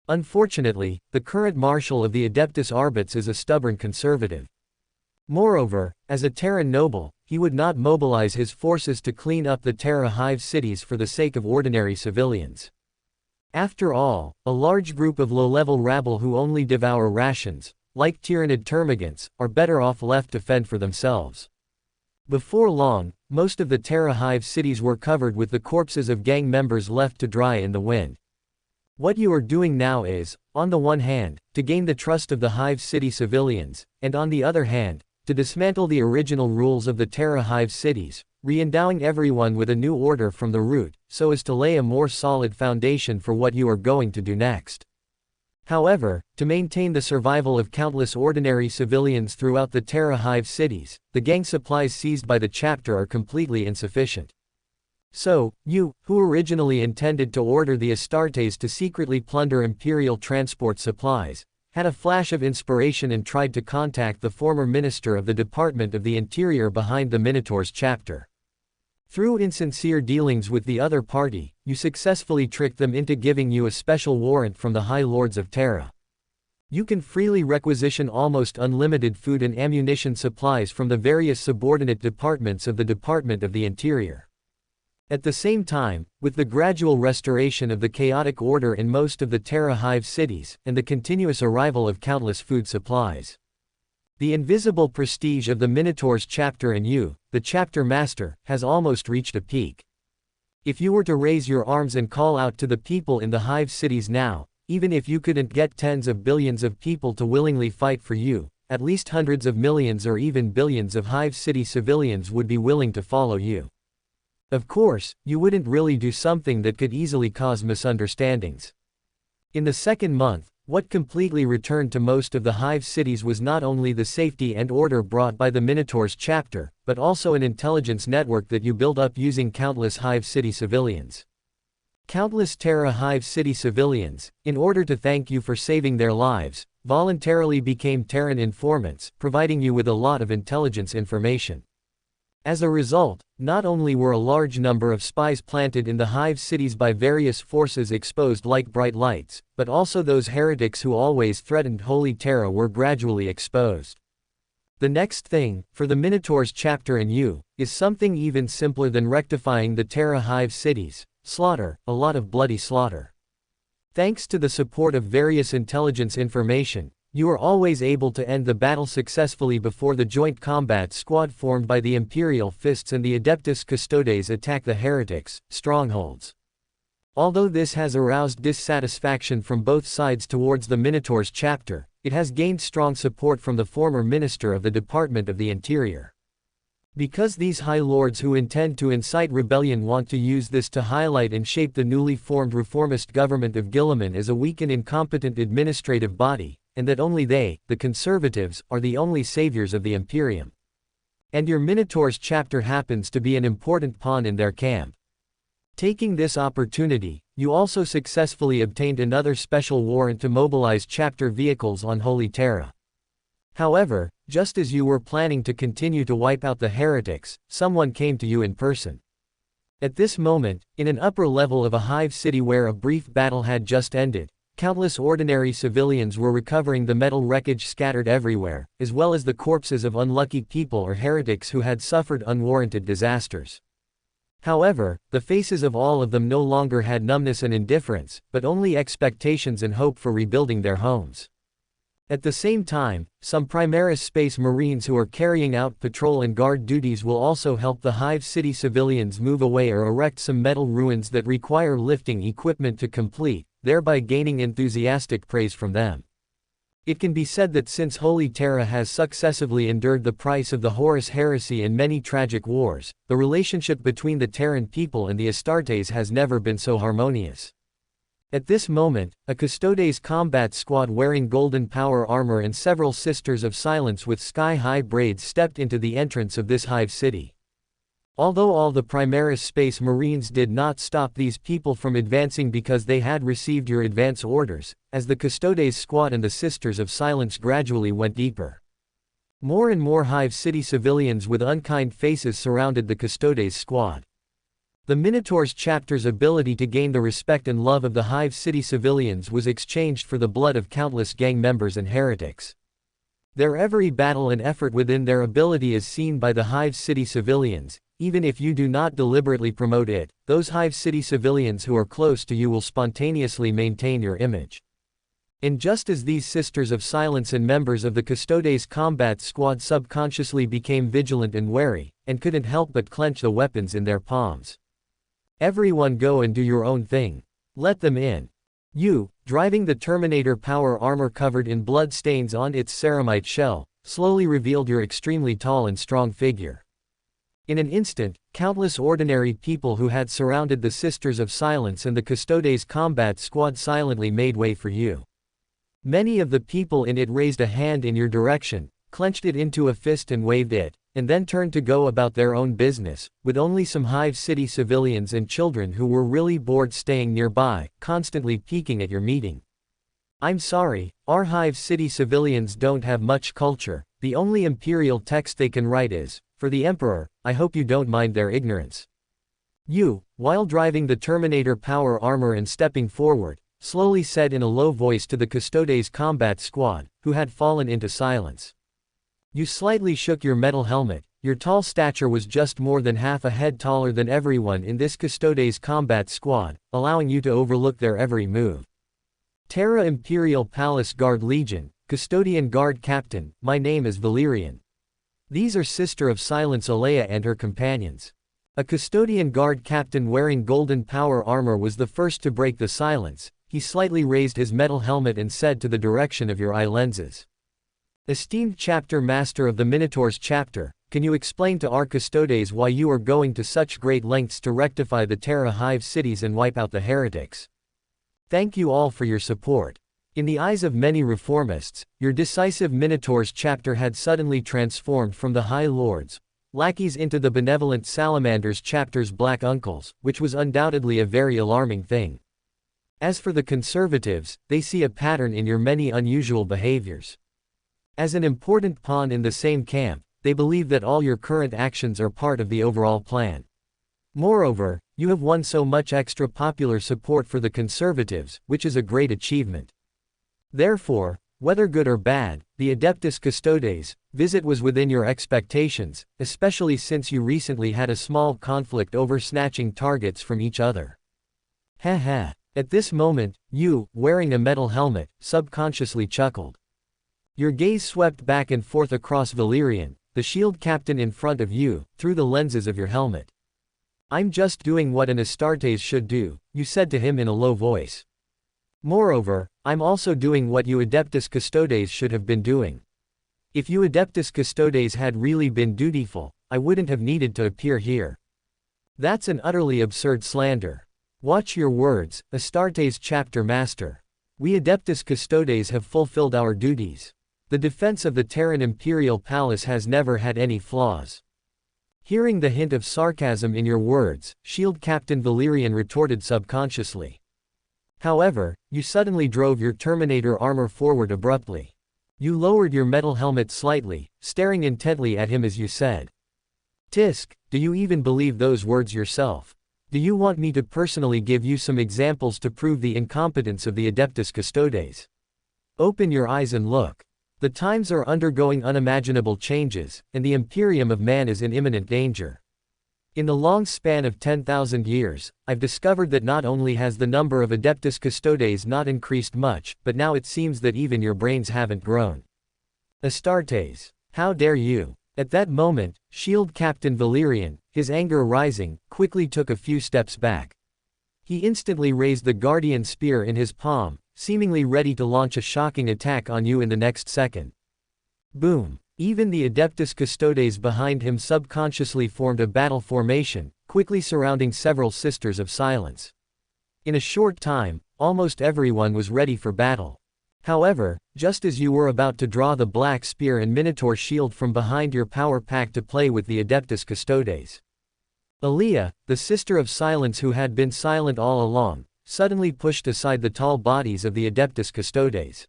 Unfortunately, the current marshal of the Adeptus Arbits is a stubborn conservative. Moreover, as a Terran noble, he would not mobilize his forces to clean up the Terra Hive cities for the sake of ordinary civilians. After all, a large group of low-level rabble who only devour rations, like tyrannid termagants, are better off left to fend for themselves. Before long, most of the Terra Hive cities were covered with the corpses of gang members left to dry in the wind. What you are doing now is, on the one hand, to gain the trust of the Hive city civilians, and on the other hand, to dismantle the original rules of the Terra Hive cities, re-endowing everyone with a new order from the root, so as to lay a more solid foundation for what you are going to do next. However, to maintain the survival of countless ordinary civilians throughout the Terra Hive cities, the gang supplies seized by the chapter are completely insufficient. So, you, who originally intended to order the Astartes to secretly plunder Imperial transport supplies, had a flash of inspiration and tried to contact the former minister of the Department of the Interior behind the Minotaurs chapter. Through insincere dealings with the other party, you successfully tricked them into giving you a special warrant from the High Lords of Terra. You can freely requisition almost unlimited food and ammunition supplies from the various subordinate departments of the Department of the Interior. At the same time, with the gradual restoration of the chaotic order in most of the Terra Hive cities, and the continuous arrival of countless food supplies, the invisible prestige of the Minotaurs chapter and you, the chapter master, has almost reached a peak. If you were to raise your arms and call out to the people in the Hive cities now, even if you couldn't get tens of billions of people to willingly fight for you, at least hundreds of millions or even billions of Hive City civilians would be willing to follow you. Of course, you wouldn't really do something that could easily cause misunderstandings. In the second month, what completely returned to most of the Hive cities was not only the safety and order brought by the Minotaur's chapter, but also an intelligence network that you built up using countless Hive City civilians. Countless Terra Hive City civilians, in order to thank you for saving their lives, voluntarily became Terran informants, providing you with a lot of intelligence information. As a result, not only were a large number of spies planted in the Hive cities by various forces exposed like bright lights, but also those heretics who always threatened Holy Terra were gradually exposed. The next thing, for the Minotaur's chapter and you, is something even simpler than rectifying the Terra Hive cities: slaughter, a lot of bloody slaughter. Thanks to the support of various intelligence information, you are always able to end the battle successfully before the joint combat squad formed by the Imperial Fists and the Adeptus Custodes attack the heretics' strongholds. Although this has aroused dissatisfaction from both sides towards the Minotaur's chapter, it has gained strong support from the former Minister of the Department of the Interior. Because these High Lords who intend to incite rebellion want to use this to highlight and shape the newly formed reformist government of Guilliman as a weak and incompetent administrative body, and that only they, the conservatives, are the only saviors of the Imperium. And your Minotaur's chapter happens to be an important pawn in their camp. Taking this opportunity, you also successfully obtained another special warrant to mobilize chapter vehicles on Holy Terra. However, just as you were planning to continue to wipe out the heretics, someone came to you in person. At this moment, in an upper level of a Hive city where a brief battle had just ended, countless ordinary civilians were recovering the metal wreckage scattered everywhere, as well as the corpses of unlucky people or heretics who had suffered unwarranted disasters. However, the faces of all of them no longer had numbness and indifference, but only expectations and hope for rebuilding their homes. At the same time, some Primaris Space Marines who are carrying out patrol and guard duties will also help the Hive City civilians move away or erect some metal ruins that require lifting equipment to complete, thereby gaining enthusiastic praise from them. It can be said that since Holy Terra has successively endured the price of the Horus heresy and many tragic wars, the relationship between the Terran people and the Astartes has never been so harmonious. At this moment, a Custodes combat squad wearing golden power armor and several Sisters of Silence with sky-high braids stepped into the entrance of this Hive city. Although all the Primaris Space Marines did not stop these people from advancing because they had received your advance orders, as the Custodes squad and the Sisters of Silence gradually went deeper. More and more Hive city civilians with unkind faces surrounded the Custodes squad. The Minotaur's chapter's ability to gain the respect and love of the Hive city civilians was exchanged for the blood of countless gang members and heretics. Their every battle and effort within their ability is seen by the Hive city civilians. Even if you do not deliberately promote it, those Hive city civilians who are close to you will spontaneously maintain your image. And just as these Sisters of Silence and members of the Custodes combat squad subconsciously became vigilant and wary, and couldn't help but clench the weapons in their palms. Everyone go and do your own thing. Let them in. You, driving the Terminator power armor covered in blood stains on its ceramite shell, slowly revealed your extremely tall and strong figure. In an instant, countless ordinary people who had surrounded the Sisters of Silence and the Custodes combat squad silently made way for you. Many of the people in it raised a hand in your direction, clenched it into a fist and waved it, and then turned to go about their own business, with only some Hive city civilians and children who were really bored staying nearby, constantly peeking at your meeting. I'm sorry, our Hive city civilians don't have much culture. The only imperial text they can write is, "For the Emperor." I hope you don't mind their ignorance. You, while driving the Terminator power armor and stepping forward, slowly said in a low voice to the Custodes combat squad, who had fallen into silence. You slightly shook your metal helmet. Your tall stature was just more than half a head taller than everyone in this Custodes combat squad, allowing you to overlook their every move. Terra Imperial Palace Guard Legion, Custodian Guard Captain, my name is Valerian. These are Sister of Silence Alea and her companions. A Custodian Guard Captain wearing golden power armor was the first to break the silence. He slightly raised his metal helmet and said to the direction of your eye lenses. Esteemed Chapter Master of the Minotaur's Chapter, can you explain to our custodes why you are going to such great lengths to rectify the Terra Hive cities and wipe out the heretics? Thank you all for your support. In the eyes of many reformists, your decisive Minotaur's Chapter had suddenly transformed from the High Lords, lackeys into the benevolent Salamander's Chapter's black uncles, which was undoubtedly a very alarming thing. As for the conservatives, they see a pattern in your many unusual behaviors. As an important pawn in the same camp, they believe that all your current actions are part of the overall plan. Moreover, you have won so much extra popular support for the conservatives, which is a great achievement. Therefore, whether good or bad, the Adeptus Custodes visit was within your expectations, especially since you recently had a small conflict over snatching targets from each other. Haha. At this moment, you, wearing a metal helmet, subconsciously chuckled. Your gaze swept back and forth across Valerian, the shield captain in front of you, through the lenses of your helmet. I'm just doing what an Astartes should do, you said to him in a low voice. Moreover, I'm also doing what you Adeptus Custodes should have been doing. If you Adeptus Custodes had really been dutiful, I wouldn't have needed to appear here. That's an utterly absurd slander. Watch your words, Astartes Chapter Master. We Adeptus Custodes have fulfilled our duties. The defense of the Terran Imperial Palace has never had any flaws. Hearing the hint of sarcasm in your words, Shield Captain Valerian retorted subconsciously. However, you suddenly drove your Terminator armor forward abruptly. You lowered your metal helmet slightly, staring intently at him as you said, "Tisk, do you even believe those words yourself? Do you want me to personally give you some examples to prove the incompetence of the Adeptus Custodes? Open your eyes and look. The times are undergoing unimaginable changes, and the Imperium of Man is in imminent danger. In the long span of 10,000 years, I've discovered that not only has the number of Adeptus Custodes not increased much, but now it seems that even your brains haven't grown. Astartes, how dare you?" At that moment, Shield Captain Valerian, his anger rising, quickly took a few steps back. He instantly raised the Guardian Spear in his palm, seemingly ready to launch a shocking attack on you in the next second. Boom! Even the Adeptus Custodes behind him subconsciously formed a battle formation, quickly surrounding several Sisters of Silence. In a short time, almost everyone was ready for battle. However, just as you were about to draw the Black Spear and Minotaur Shield from behind your power pack to play with the Adeptus Custodes, Emiya, the Sister of Silence who had been silent all along, suddenly pushed aside the tall bodies of the Adeptus Custodes.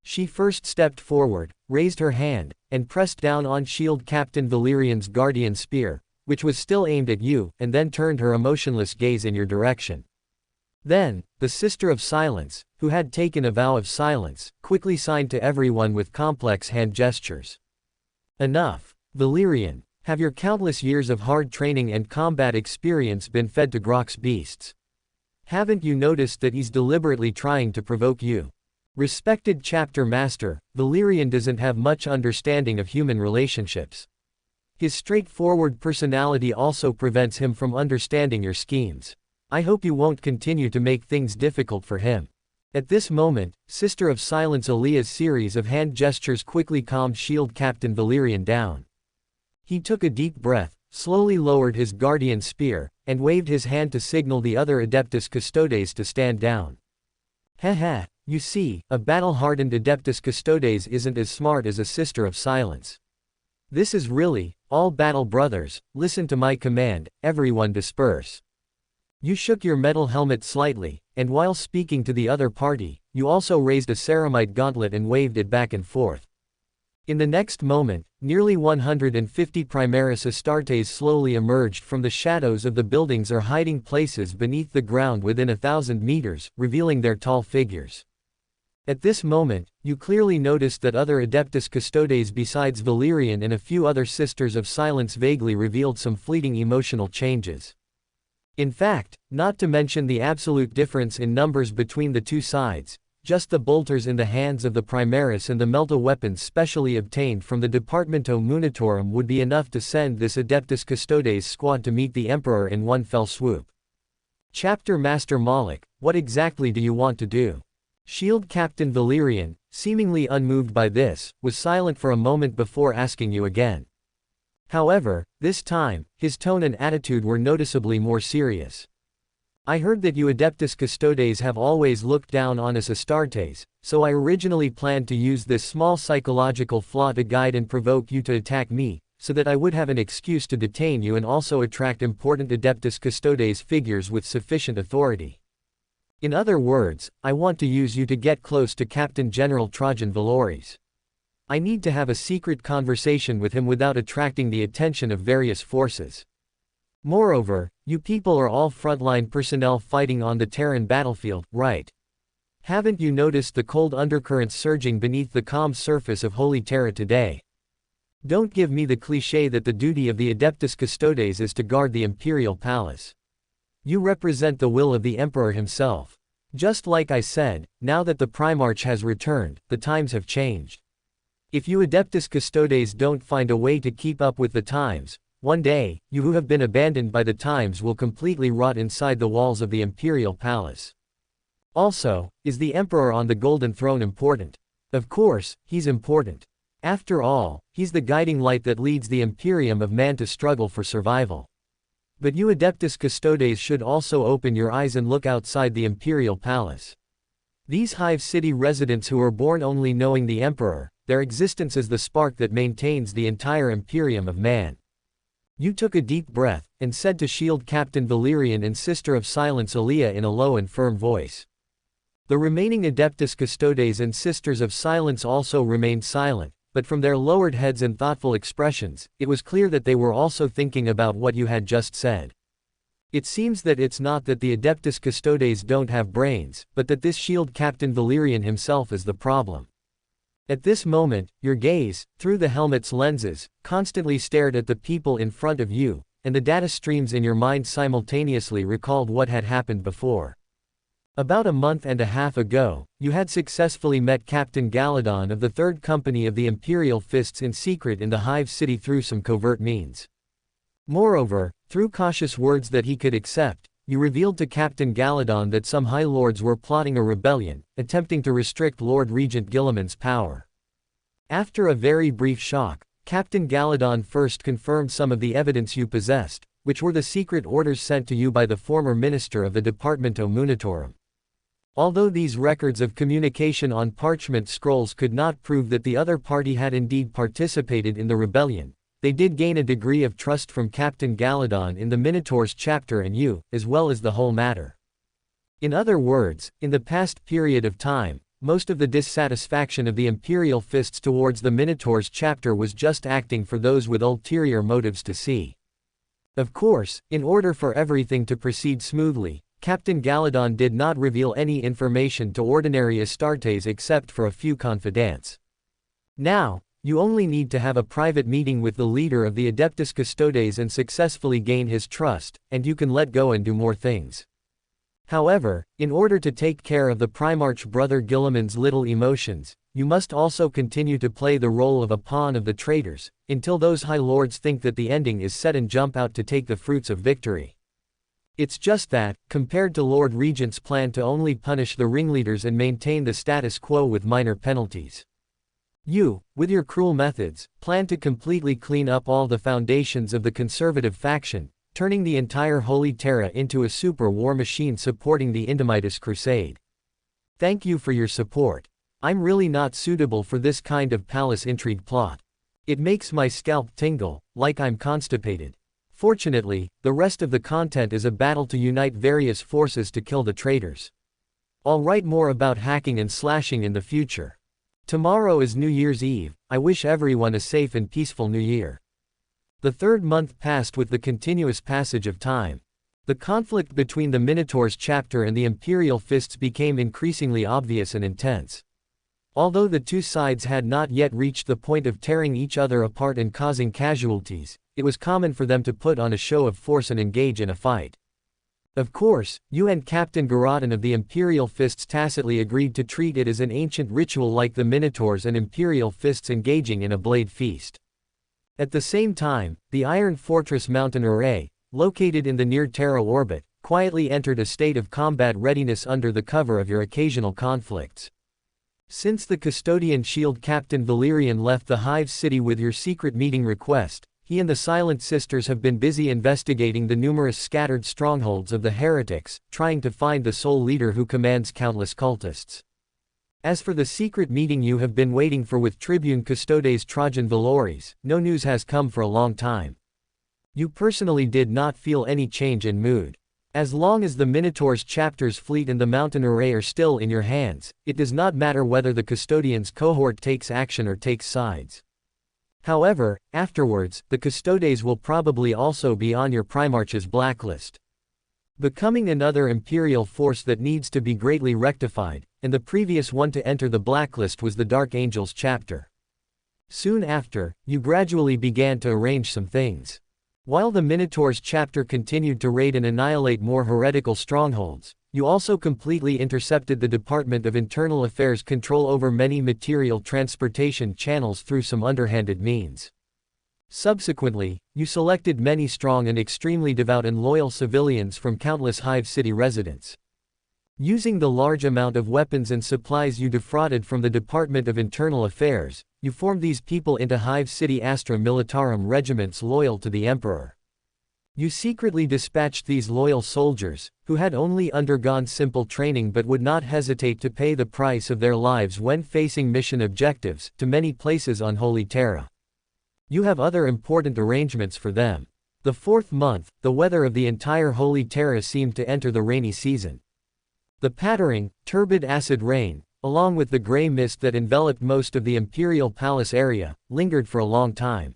She first stepped forward, raised her hand, and pressed down on Shield Captain Valerian's Guardian Spear, which was still aimed at you, and then turned her emotionless gaze in your direction. Then, the Sister of Silence, who had taken a vow of silence, quickly signed to everyone with complex hand gestures. Enough, Valerian. Have your countless years of hard training and combat experience been fed to Grok's beasts? Haven't you noticed that he's deliberately trying to provoke you? Respected Chapter Master, Valerian doesn't have much understanding of human relationships. His straightforward personality also prevents him from understanding your schemes. I hope you won't continue to make things difficult for him. At this moment, Sister of Silence Emiya's series of hand gestures quickly calmed Shield Captain Valerian down. He took a deep breath, slowly lowered his Guardian Spear, and waved his hand to signal the other Adeptus Custodes to stand down. Haha, you see, a battle-hardened Adeptus Custodes isn't as smart as a Sister of Silence. This is really, all battle brothers, listen to my command, everyone disperse. You shook your metal helmet slightly, and while speaking to the other party, you also raised a ceramite gauntlet and waved it back and forth. In the next moment, nearly 150 Primaris Astartes slowly emerged from the shadows of the buildings or hiding places beneath the ground within 1,000 meters, revealing their tall figures. At this moment, you clearly noticed that other Adeptus Custodes besides Valerian and a few other Sisters of Silence vaguely revealed some fleeting emotional changes. In fact, not to mention the absolute difference in numbers between the two sides, just the bolters in the hands of the Primaris and the melta weapons specially obtained from the Departamento Munitorum would be enough to send this Adeptus Custodes squad to meet the Emperor in one fell swoop. Chapter Master Malik, what exactly do you want to do? Shield Captain Valerian, seemingly unmoved by this, was silent for a moment before asking you again. However, this time, his tone and attitude were noticeably more serious. I heard that you Adeptus Custodes have always looked down on us Astartes, so I originally planned to use this small psychological flaw to guide and provoke you to attack me, so that I would have an excuse to detain you and also attract important Adeptus Custodes figures with sufficient authority. In other words, I want to use you to get close to Captain General Trajan Valores. I need to have a secret conversation with him without attracting the attention of various forces. Moreover, you people are all frontline personnel fighting on the Terran battlefield, right? Haven't you noticed the cold undercurrents surging beneath the calm surface of Holy Terra today? Don't give me the cliché that the duty of the Adeptus Custodes is to guard the Imperial Palace. You represent the will of the Emperor himself. Just like I said, now that the Primarch has returned, the times have changed. If you Adeptus Custodes don't find a way to keep up with the times, one day, you who have been abandoned by the times will completely rot inside the walls of the Imperial Palace. Also, is the Emperor on the Golden Throne important? Of course, he's important. After all, he's the guiding light that leads the Imperium of Man to struggle for survival. But you Adeptus Custodes should also open your eyes and look outside the Imperial Palace. These Hive City residents who are born only knowing the Emperor, their existence is the spark that maintains the entire Imperium of Man. You took a deep breath, and said to Shield Captain Valerian and Sister of Silence Aaliyah in a low and firm voice. The remaining Adeptus Custodes and Sisters of Silence also remained silent, but from their lowered heads and thoughtful expressions, it was clear that they were also thinking about what you had just said. It seems that it's not that the Adeptus Custodes don't have brains, but that this Shield Captain Valerian himself is the problem. At this moment, your gaze, through the helmet's lenses, constantly stared at the people in front of you, and the data streams in your mind simultaneously recalled what had happened before. About a month and a half ago, you had successfully met Captain Galadon of the 3rd Company of the Imperial Fists in secret in the Hive City through some covert means. Moreover, through cautious words that he could accept, you revealed to Captain Galadon that some High Lords were plotting a rebellion, attempting to restrict Lord Regent Guilliman's power. After a very brief shock, Captain Galadon first confirmed some of the evidence you possessed, which were the secret orders sent to you by the former Minister of the Departamento Munitorum. Although these records of communication on parchment scrolls could not prove that the other party had indeed participated in the rebellion, they did gain a degree of trust from Captain Galadon in the Minotaur's chapter and you, as well as the whole matter. In other words, in the past period of time, most of the dissatisfaction of the Imperial Fists towards the Minotaur's chapter was just acting for those with ulterior motives to see. Of course, in order for everything to proceed smoothly, Captain Galadon did not reveal any information to ordinary Astartes except for a few confidants. Now, you only need to have a private meeting with the leader of the Adeptus Custodes and successfully gain his trust, and you can let go and do more things. However, in order to take care of the Primarch brother Guilliman's little emotions, you must also continue to play the role of a pawn of the traitors, until those High Lords think that the ending is set and jump out to take the fruits of victory. It's just that, compared to Lord Regent's plan to only punish the ringleaders and maintain the status quo with minor penalties. You, with your cruel methods, plan to completely clean up all the foundations of the conservative faction, turning the entire Holy Terra into a super war machine supporting the Indomitus Crusade. Thank you for your support. I'm really not suitable for this kind of palace intrigue plot. It makes my scalp tingle, like I'm constipated. Fortunately, the rest of the content is a battle to unite various forces to kill the traitors. I'll write more about hacking and slashing in the future. Tomorrow is New Year's Eve. I wish everyone a safe and peaceful New Year. The 3rd month passed with the continuous passage of time. The conflict between the Minotaur's chapter and the Imperial Fists became increasingly obvious and intense. Although the two sides had not yet reached the point of tearing each other apart and causing casualties, it was common for them to put on a show of force and engage in a fight. Of course, you and Captain Garadon of the Imperial Fists tacitly agreed to treat it as an ancient ritual like the Minotaurs and Imperial Fists engaging in a blade feast. At the same time, the Iron Fortress Mountain Array, located in the near Terra orbit, quietly entered a state of combat readiness under the cover of your occasional conflicts. Since the custodian shield Captain Valerian left the Hive City with your secret meeting request, he and the Silent Sisters have been busy investigating the numerous scattered strongholds of the heretics, trying to find the sole leader who commands countless cultists. As for the secret meeting you have been waiting for with Tribune Custodes Trajan Valores, no news has come for a long time. You personally did not feel any change in mood. As long as the Minotaur's chapter's fleet and the mountain array are still in your hands, it does not matter whether the custodian's cohort takes action or takes sides. However, afterwards, the Custodes will probably also be on your Primarch's blacklist. Becoming another imperial force that needs to be greatly rectified, and the previous one to enter the blacklist was the Dark Angels chapter. Soon after, you gradually began to arrange some things. While the Minotaur's chapter continued to raid and annihilate more heretical strongholds, you also completely intercepted the Department of Internal Affairs' control over many material transportation channels through some underhanded means. Subsequently, you selected many strong and extremely devout and loyal civilians from countless Hive City residents. Using the large amount of weapons and supplies you defrauded from the Department of Internal Affairs, you formed these people into Hive City Astra Militarum regiments loyal to the Emperor. You secretly dispatched these loyal soldiers, who had only undergone simple training but would not hesitate to pay the price of their lives when facing mission objectives, to many places on Holy Terra. You have other important arrangements for them. The 4th month, the weather of the entire Holy Terra seemed to enter the rainy season. The pattering, turbid acid rain, along with the gray mist that enveloped most of the Imperial Palace area, lingered for a long time.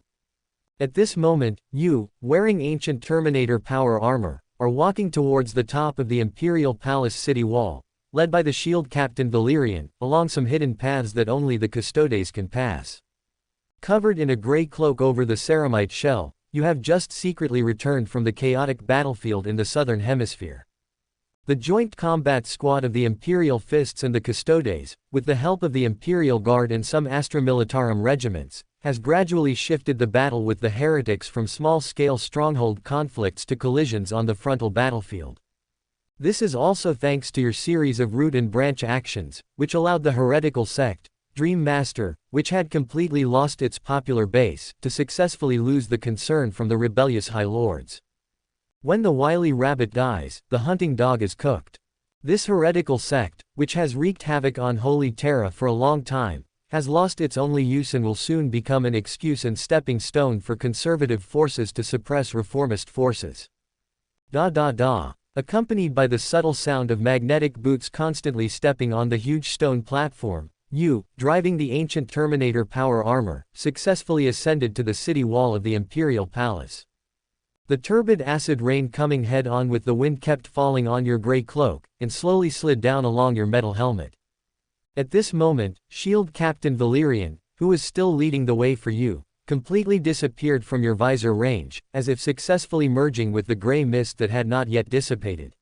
At this moment, you, wearing ancient Terminator power armor, are walking towards the top of the Imperial Palace city wall, led by the shield Captain Valerian, along some hidden paths that only the Custodes can pass. Covered in a gray cloak over the ceramite shell, you have just secretly returned from the chaotic battlefield in the southern hemisphere. The joint combat squad of the Imperial Fists and the Custodes, with the help of the Imperial Guard and some Astra Militarum regiments, has gradually shifted the battle with the heretics from small-scale stronghold conflicts to collisions on the frontal battlefield. This is also thanks to your series of root and branch actions, which allowed the heretical sect, Dream Master, which had completely lost its popular base, to successfully lose the concern from the rebellious High Lords. When the wily rabbit dies, the hunting dog is cooked. This heretical sect, which has wreaked havoc on Holy Terra for a long time, has lost its only use and will soon become an excuse and stepping stone for conservative forces to suppress reformist forces. Accompanied by the subtle sound of magnetic boots constantly stepping on the huge stone platform, you, driving the ancient Terminator power armor, successfully ascended to the city wall of the Imperial Palace. The turbid acid rain coming head-on with the wind kept falling on your gray cloak, and slowly slid down along your metal helmet. At this moment, Shield Captain Valerian, who was still leading the way for you, completely disappeared from your visor range, as if successfully merging with the gray mist that had not yet dissipated.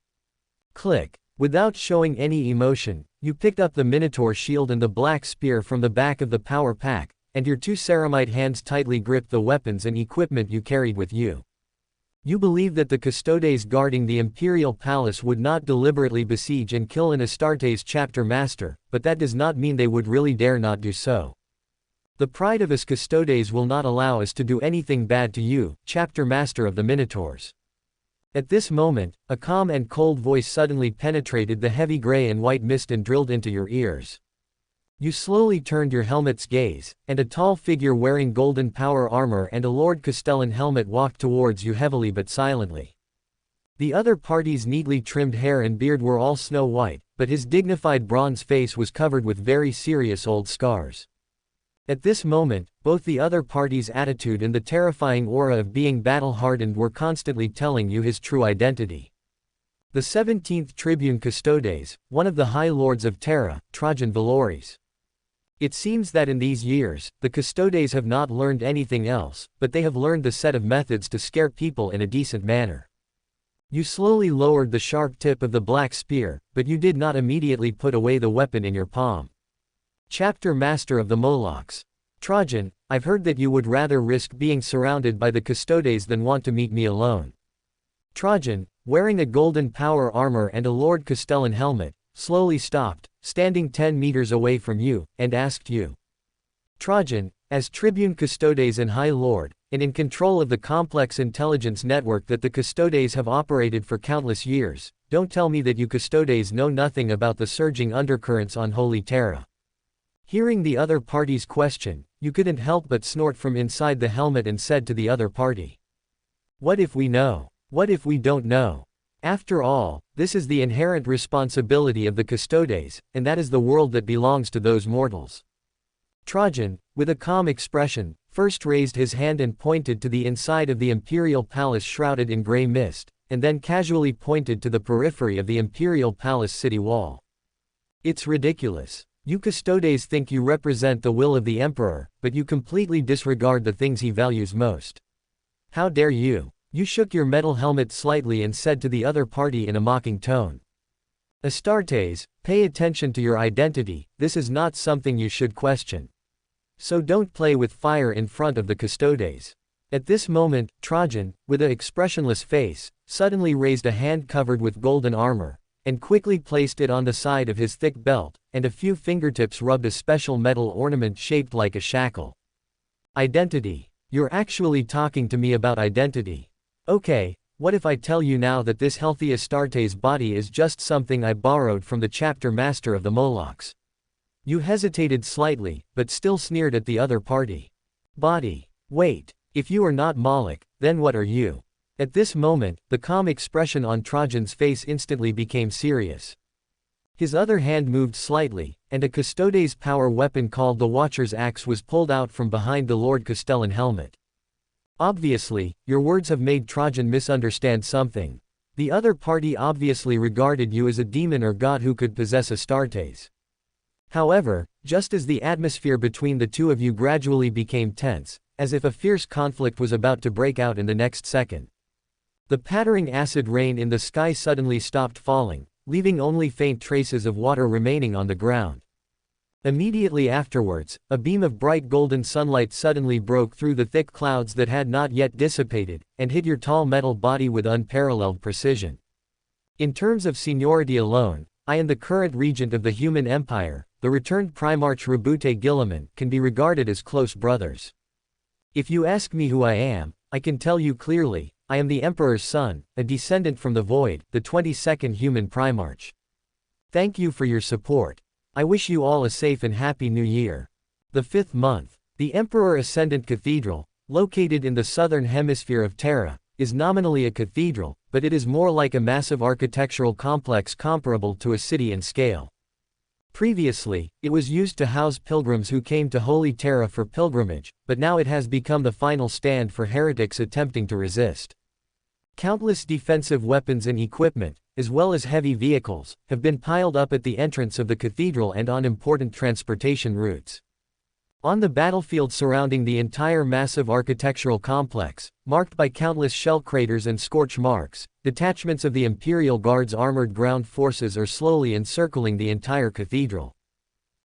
Click. Without showing any emotion, you picked up the Minotaur shield and the black spear from the back of the power pack, and your 2 ceramite hands tightly gripped the weapons and equipment you carried with you. You believed that the Custodes guarding the Imperial Palace would not deliberately besiege and kill an Astartes chapter master, but that does not mean they would really dare not do so. The pride of us Custodes will not allow us to do anything bad to you, chapter master of the Minotaurs. At this moment, a calm and cold voice suddenly penetrated the heavy gray and white mist and drilled into your ears. You slowly turned your helmet's gaze, and a tall figure wearing golden power armor and a Lord Castellan helmet walked towards you heavily but silently. The other party's neatly trimmed hair and beard were all snow white, but his dignified bronze face was covered with very serious old scars. At this moment, both the other party's attitude and the terrifying aura of being battle-hardened were constantly telling you his true identity. The 17th Tribune Custodes, one of the High Lords of Terra, Trajan Valores. It seems that in these years, the Custodes have not learned anything else, but they have learned the set of methods to scare people in a decent manner. You slowly lowered the sharp tip of the black spear, but you did not immediately put away the weapon in your palm. Chapter Master of the Molochs. Trajan, I've heard that you would rather risk being surrounded by the Custodes than want to meet me alone. Trajan, wearing a golden power armor and a Lord Castellan helmet, slowly stopped, standing 10 meters away from you, and asked you. Trajan, as Tribune Custodes and High Lord, and in control of the complex intelligence network that the Custodes have operated for countless years, don't tell me that you Custodes know nothing about the surging undercurrents on Holy Terra. Hearing the other party's question, you couldn't help but snort from inside the helmet and said to the other party. What if we know? What if we don't know? After all, this is the inherent responsibility of the Custodes, and that is the world that belongs to those mortals. Trajan, with a calm expression, first raised his hand and pointed to the inside of the imperial palace shrouded in gray mist, and then casually pointed to the periphery of the imperial palace city wall. It's ridiculous. You Custodes think you represent the will of the emperor, but you completely disregard the things he values most. How dare you? You shook your metal helmet slightly and said to the other party in a mocking tone. Astartes, pay attention to your identity, this is not something you should question. So don't play with fire in front of the Custodes. At this moment, Trajan, with an expressionless face, suddenly raised a hand covered with golden armor, and quickly placed it on the side of his thick belt, and a few fingertips rubbed a special metal ornament shaped like a shackle. Identity. You're actually talking to me about identity. Okay, what if I tell you now that this healthy Astartes body is just something I borrowed from the chapter master of the Molochs? You hesitated slightly, but still sneered at the other party. Body. Wait, if you are not Moloch, then what are you? At this moment, the calm expression on Trajan's face instantly became serious. His other hand moved slightly, and a Custodes power weapon called the Watcher's Axe was pulled out from behind the Lord Castellan helmet. Obviously, your words have made Trajan misunderstand something. The other party obviously regarded you as a demon or god who could possess Astartes. However, just as the atmosphere between the two of you gradually became tense, as if a fierce conflict was about to break out in the next second, the pattering acid rain in the sky suddenly stopped falling, leaving only faint traces of water remaining on the ground. Immediately afterwards, a beam of bright golden sunlight suddenly broke through the thick clouds that had not yet dissipated, and hit your tall metal body with unparalleled precision. In terms of seniority alone, I and the current regent of the human empire, the returned Primarch Rabute Gilliman, can be regarded as close brothers. If you ask me who I am, I can tell you clearly, I am the Emperor's son, a descendant from the Void, the 22nd human Primarch. Thank you for your support. I wish you all a safe and happy new year. The 5th month. The Emperor Ascendant Cathedral, located in the southern hemisphere of Terra, is nominally a cathedral, but it is more like a massive architectural complex comparable to a city in scale. Previously, it was used to house pilgrims who came to Holy Terra for pilgrimage, but now it has become the final stand for heretics attempting to resist. Countless defensive weapons and equipment, as well as heavy vehicles, have been piled up at the entrance of the cathedral and on important transportation routes. On the battlefield surrounding the entire massive architectural complex, marked by countless shell craters and scorch marks, detachments of the Imperial Guard's armored ground forces are slowly encircling the entire cathedral.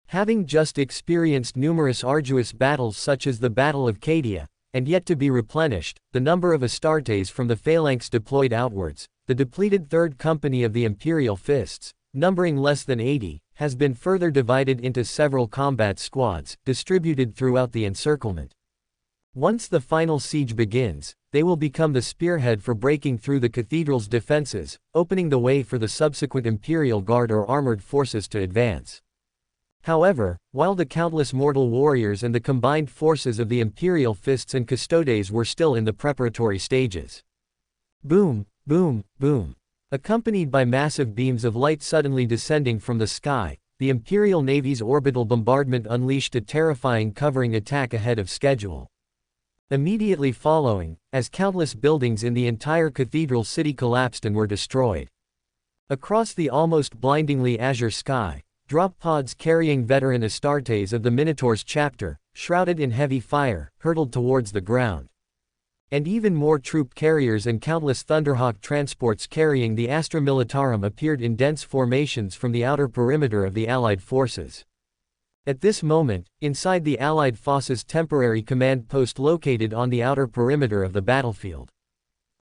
Having just experienced numerous arduous battles such as the Battle of Cadia, and yet to be replenished, the number of Astartes from the phalanx deployed outwards, the depleted Third Company of the Imperial Fists, numbering less than 80, has been further divided into several combat squads, distributed throughout the encirclement. Once the final siege begins, they will become the spearhead for breaking through the cathedral's defenses, opening the way for the subsequent Imperial Guard or armored forces to advance. However, while the countless mortal warriors and the combined forces of the Imperial Fists and Custodes were still in the preparatory stages. Boom, boom, boom. Accompanied by massive beams of light suddenly descending from the sky, the Imperial Navy's orbital bombardment unleashed a terrifying covering attack ahead of schedule. Immediately following, as countless buildings in the entire cathedral city collapsed and were destroyed. Across the almost blindingly azure sky, drop pods carrying veteran Astartes of the Minotaur's chapter, shrouded in heavy fire, hurtled towards the ground. And even more troop carriers and countless Thunderhawk transports carrying the Astra Militarum appeared in dense formations from the outer perimeter of the Allied forces. At this moment, inside the Allied forces' temporary command post located on the outer perimeter of the battlefield,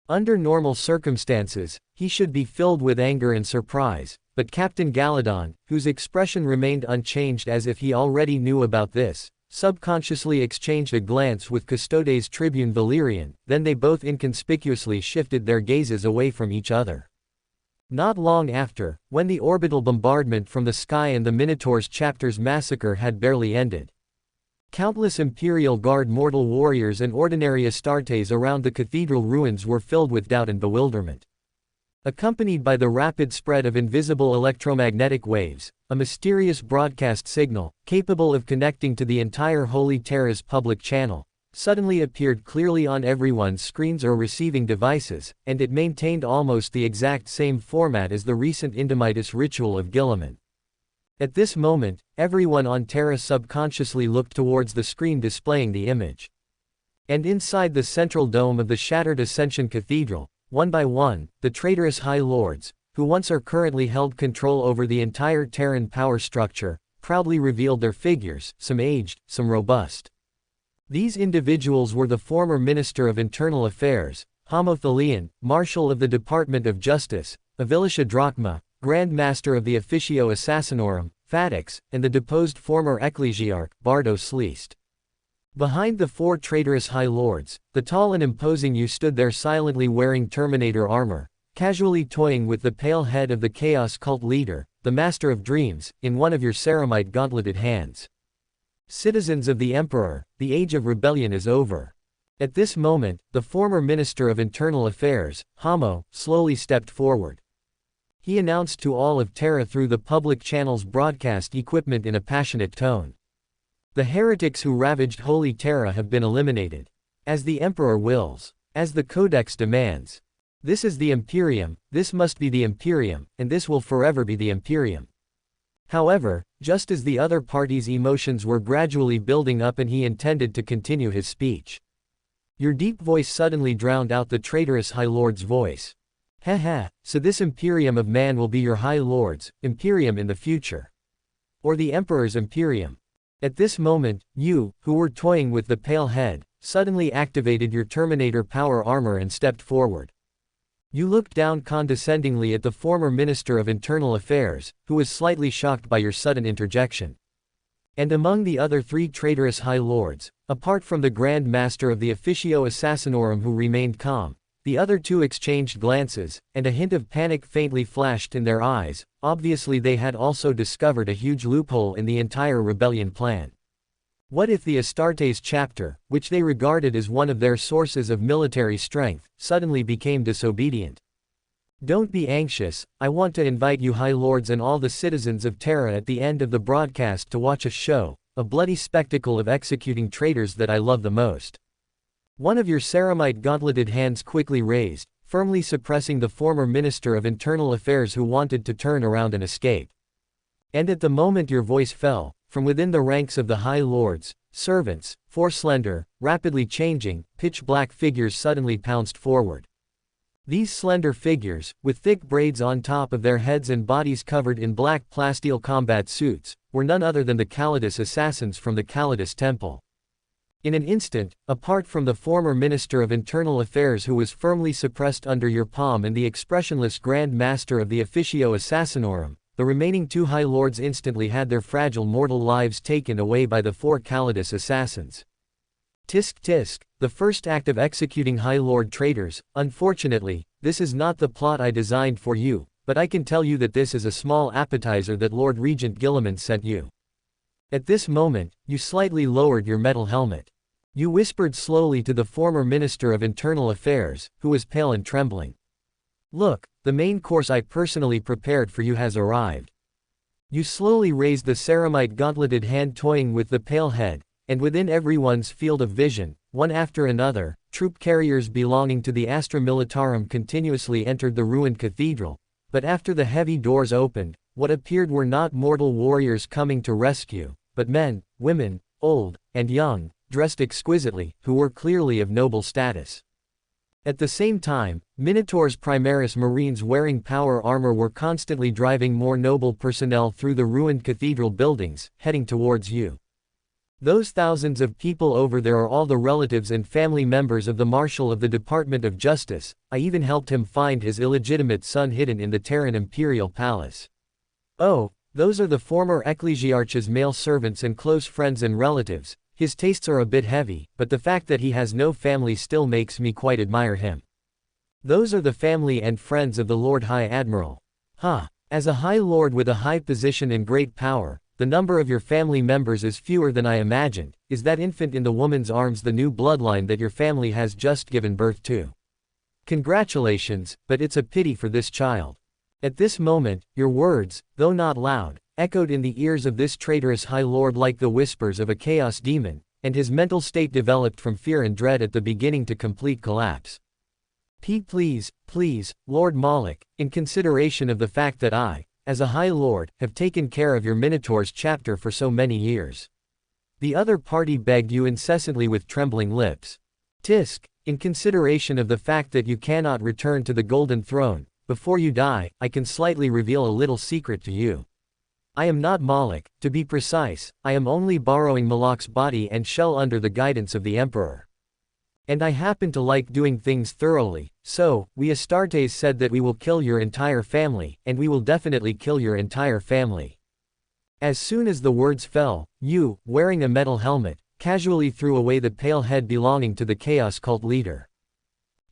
Under normal circumstances, he should be filled with anger and surprise, but Captain Galadon, whose expression remained unchanged as if he already knew about this, subconsciously exchanged a glance with Custodes Tribune Valerian, then they both inconspicuously shifted their gazes away from each other. Not long after, when the orbital bombardment from the sky and the Minotaur's chapter's massacre had barely ended, countless Imperial Guard mortal warriors and ordinary Astartes around the cathedral ruins were filled with doubt and bewilderment. Accompanied by the rapid spread of invisible electromagnetic waves, a mysterious broadcast signal, capable of connecting to the entire Holy Terra's public channel, suddenly appeared clearly on everyone's screens or receiving devices, and it maintained almost the exact same format as the recent Indomitus ritual of Gilliman. At this moment, everyone on Terra subconsciously looked towards the screen displaying the image. And inside the central dome of the shattered Ascension Cathedral, one by one, the traitorous High Lords, who once or currently held control over the entire Terran power structure, proudly revealed their figures, some aged, some robust. These individuals were the former Minister of Internal Affairs, Homo Thalion, Marshal of the Department of Justice, Avilisha Drachma, Grand Master of the Officio Assassinorum, Fatix, and the deposed former Ecclesiarch, Bardo Sleest. Behind the four traitorous High Lords, the tall and imposing you stood there silently wearing Terminator armor, casually toying with the pale head of the Chaos Cult leader, the Master of Dreams, in one of your ceramite gauntleted hands. Citizens of the Emperor, the age of rebellion is over. At this moment, the former Minister of Internal Affairs, Homo, slowly stepped forward. He announced to all of Terra through the public channel's broadcast equipment in a passionate tone. The heretics who ravaged Holy Terra have been eliminated. As the Emperor wills. As the Codex demands. This is the Imperium, this must be the Imperium, and this will forever be the Imperium. However, just as the other party's emotions were gradually building up and he intended to continue his speech, your deep voice suddenly drowned out the traitorous High Lord's voice. Heh, so this Imperium of man will be your High Lord's Imperium in the future. Or the Emperor's Imperium. At this moment, you, who were toying with the pale head, suddenly activated your Terminator power armor and stepped forward. You looked down condescendingly at the former Minister of Internal Affairs, who was slightly shocked by your sudden interjection. And among the other three traitorous High Lords, apart from the Grand Master of the Officio Assassinorum who remained calm, the other two exchanged glances, and a hint of panic faintly flashed in their eyes. Obviously they had also discovered a huge loophole in the entire rebellion plan. What if the Astartes chapter, which they regarded as one of their sources of military strength, suddenly became disobedient? Don't be anxious, I want to invite you High Lords and all the citizens of Terra at the end of the broadcast to watch a show, a bloody spectacle of executing traitors that I love the most. One of your ceramite gauntleted hands quickly raised, firmly suppressing the former Minister of Internal Affairs who wanted to turn around and escape. And at the moment your voice fell, from within the ranks of the High Lords, servants, four slender, rapidly changing, pitch-black figures suddenly pounced forward. These slender figures, with thick braids on top of their heads and bodies covered in black plasteel combat suits, were none other than the Calidus assassins from the Calidus Temple. In an instant, apart from the former Minister of Internal Affairs who was firmly suppressed under your palm and the expressionless Grand Master of the Officio Assassinorum, the remaining two High Lords instantly had their fragile mortal lives taken away by the four Calidus assassins. Tisk tisk, the first act of executing High Lord traitors. Unfortunately, this is not the plot I designed for you, but I can tell you that this is a small appetizer that Lord Regent Gilliman sent you. At this moment, you slightly lowered your metal helmet. You whispered slowly to the former Minister of Internal Affairs, who was pale and trembling. Look, the main course I personally prepared for you has arrived. You slowly raised the ceramite gauntleted hand toying with the pale head, and within everyone's field of vision, one after another, troop carriers belonging to the Astra Militarum continuously entered the ruined cathedral, but after the heavy doors opened, what appeared were not mortal warriors coming to rescue, but men, women, old, and young, dressed exquisitely, who were clearly of noble status. At the same time, Minotaur's Primaris Marines wearing power armor were constantly driving more noble personnel through the ruined cathedral buildings, heading towards you. Those thousands of people over there are all the relatives and family members of the Marshal of the Department of Justice. I even helped him find his illegitimate son hidden in the Terran Imperial Palace. Oh, those are the former Ecclesiarch's male servants and close friends and relatives. His tastes are a bit heavy, but the fact that he has no family still makes me quite admire him. Those are the family and friends of the Lord High Admiral. As a High Lord with a high position and great power, the number of your family members is fewer than I imagined. Is that infant in the woman's arms the new bloodline that your family has just given birth to? Congratulations, but it's a pity for this child. At this moment, your words, though not loud, echoed in the ears of this traitorous High Lord like the whispers of a chaos demon, and his mental state developed from fear and dread at the beginning to complete collapse. Please, Lord Moloch, in consideration of the fact that I, as a High Lord, have taken care of your Minotaur's chapter for so many years. The other party begged you incessantly with trembling lips. Tisk, in consideration of the fact that you cannot return to the Golden Throne, before you die, I can slightly reveal a little secret to you. I am not Moloch, to be precise, I am only borrowing Moloch's body and shell under the guidance of the Emperor. And I happen to like doing things thoroughly, so, we Astartes said that we will kill your entire family, and we will definitely kill your entire family. As soon as the words fell, you, wearing a metal helmet, casually threw away the pale head belonging to the Chaos Cult leader.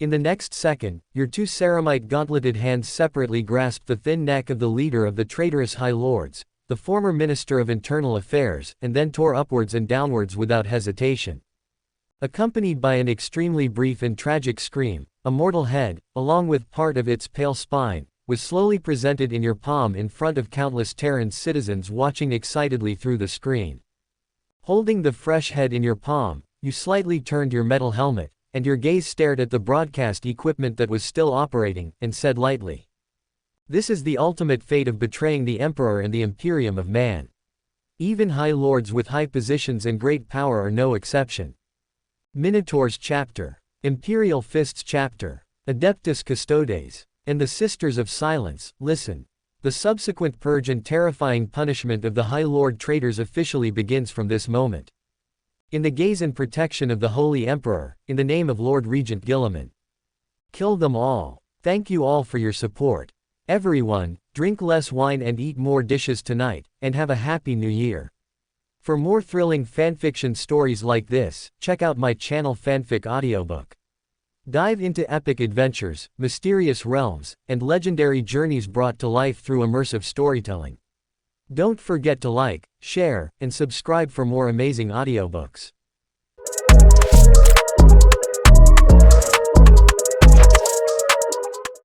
In the next second, your two ceramite gauntleted hands separately grasped the thin neck of the leader of the traitorous High Lords, the former Minister of Internal Affairs, and then tore upwards and downwards without hesitation. Accompanied by an extremely brief and tragic scream, a mortal head, along with part of its pale spine, was slowly presented in your palm in front of countless Terran citizens watching excitedly through the screen. Holding the fresh head in your palm, you slightly turned your metal helmet, and your gaze stared at the broadcast equipment that was still operating, and said lightly, "This is the ultimate fate of betraying the Emperor and the Imperium of Man. Even High Lords with high positions and great power are no exception. Minotaur's chapter, Imperial Fist's chapter, Adeptus Custodes, and the Sisters of Silence, listen. The subsequent purge and terrifying punishment of the High Lord traitors officially begins from this moment. In the gaze and protection of the Holy Emperor, in the name of Lord Regent Guilliman. Kill them all. Thank you all for your support. Everyone, drink less wine and eat more dishes tonight, and have a happy new year. For more thrilling fanfiction stories like this, check out my channel Fanfic Audiobook. Dive into epic adventures, mysterious realms, and legendary journeys brought to life through immersive storytelling. Don't forget to like, share, and subscribe for more amazing audiobooks.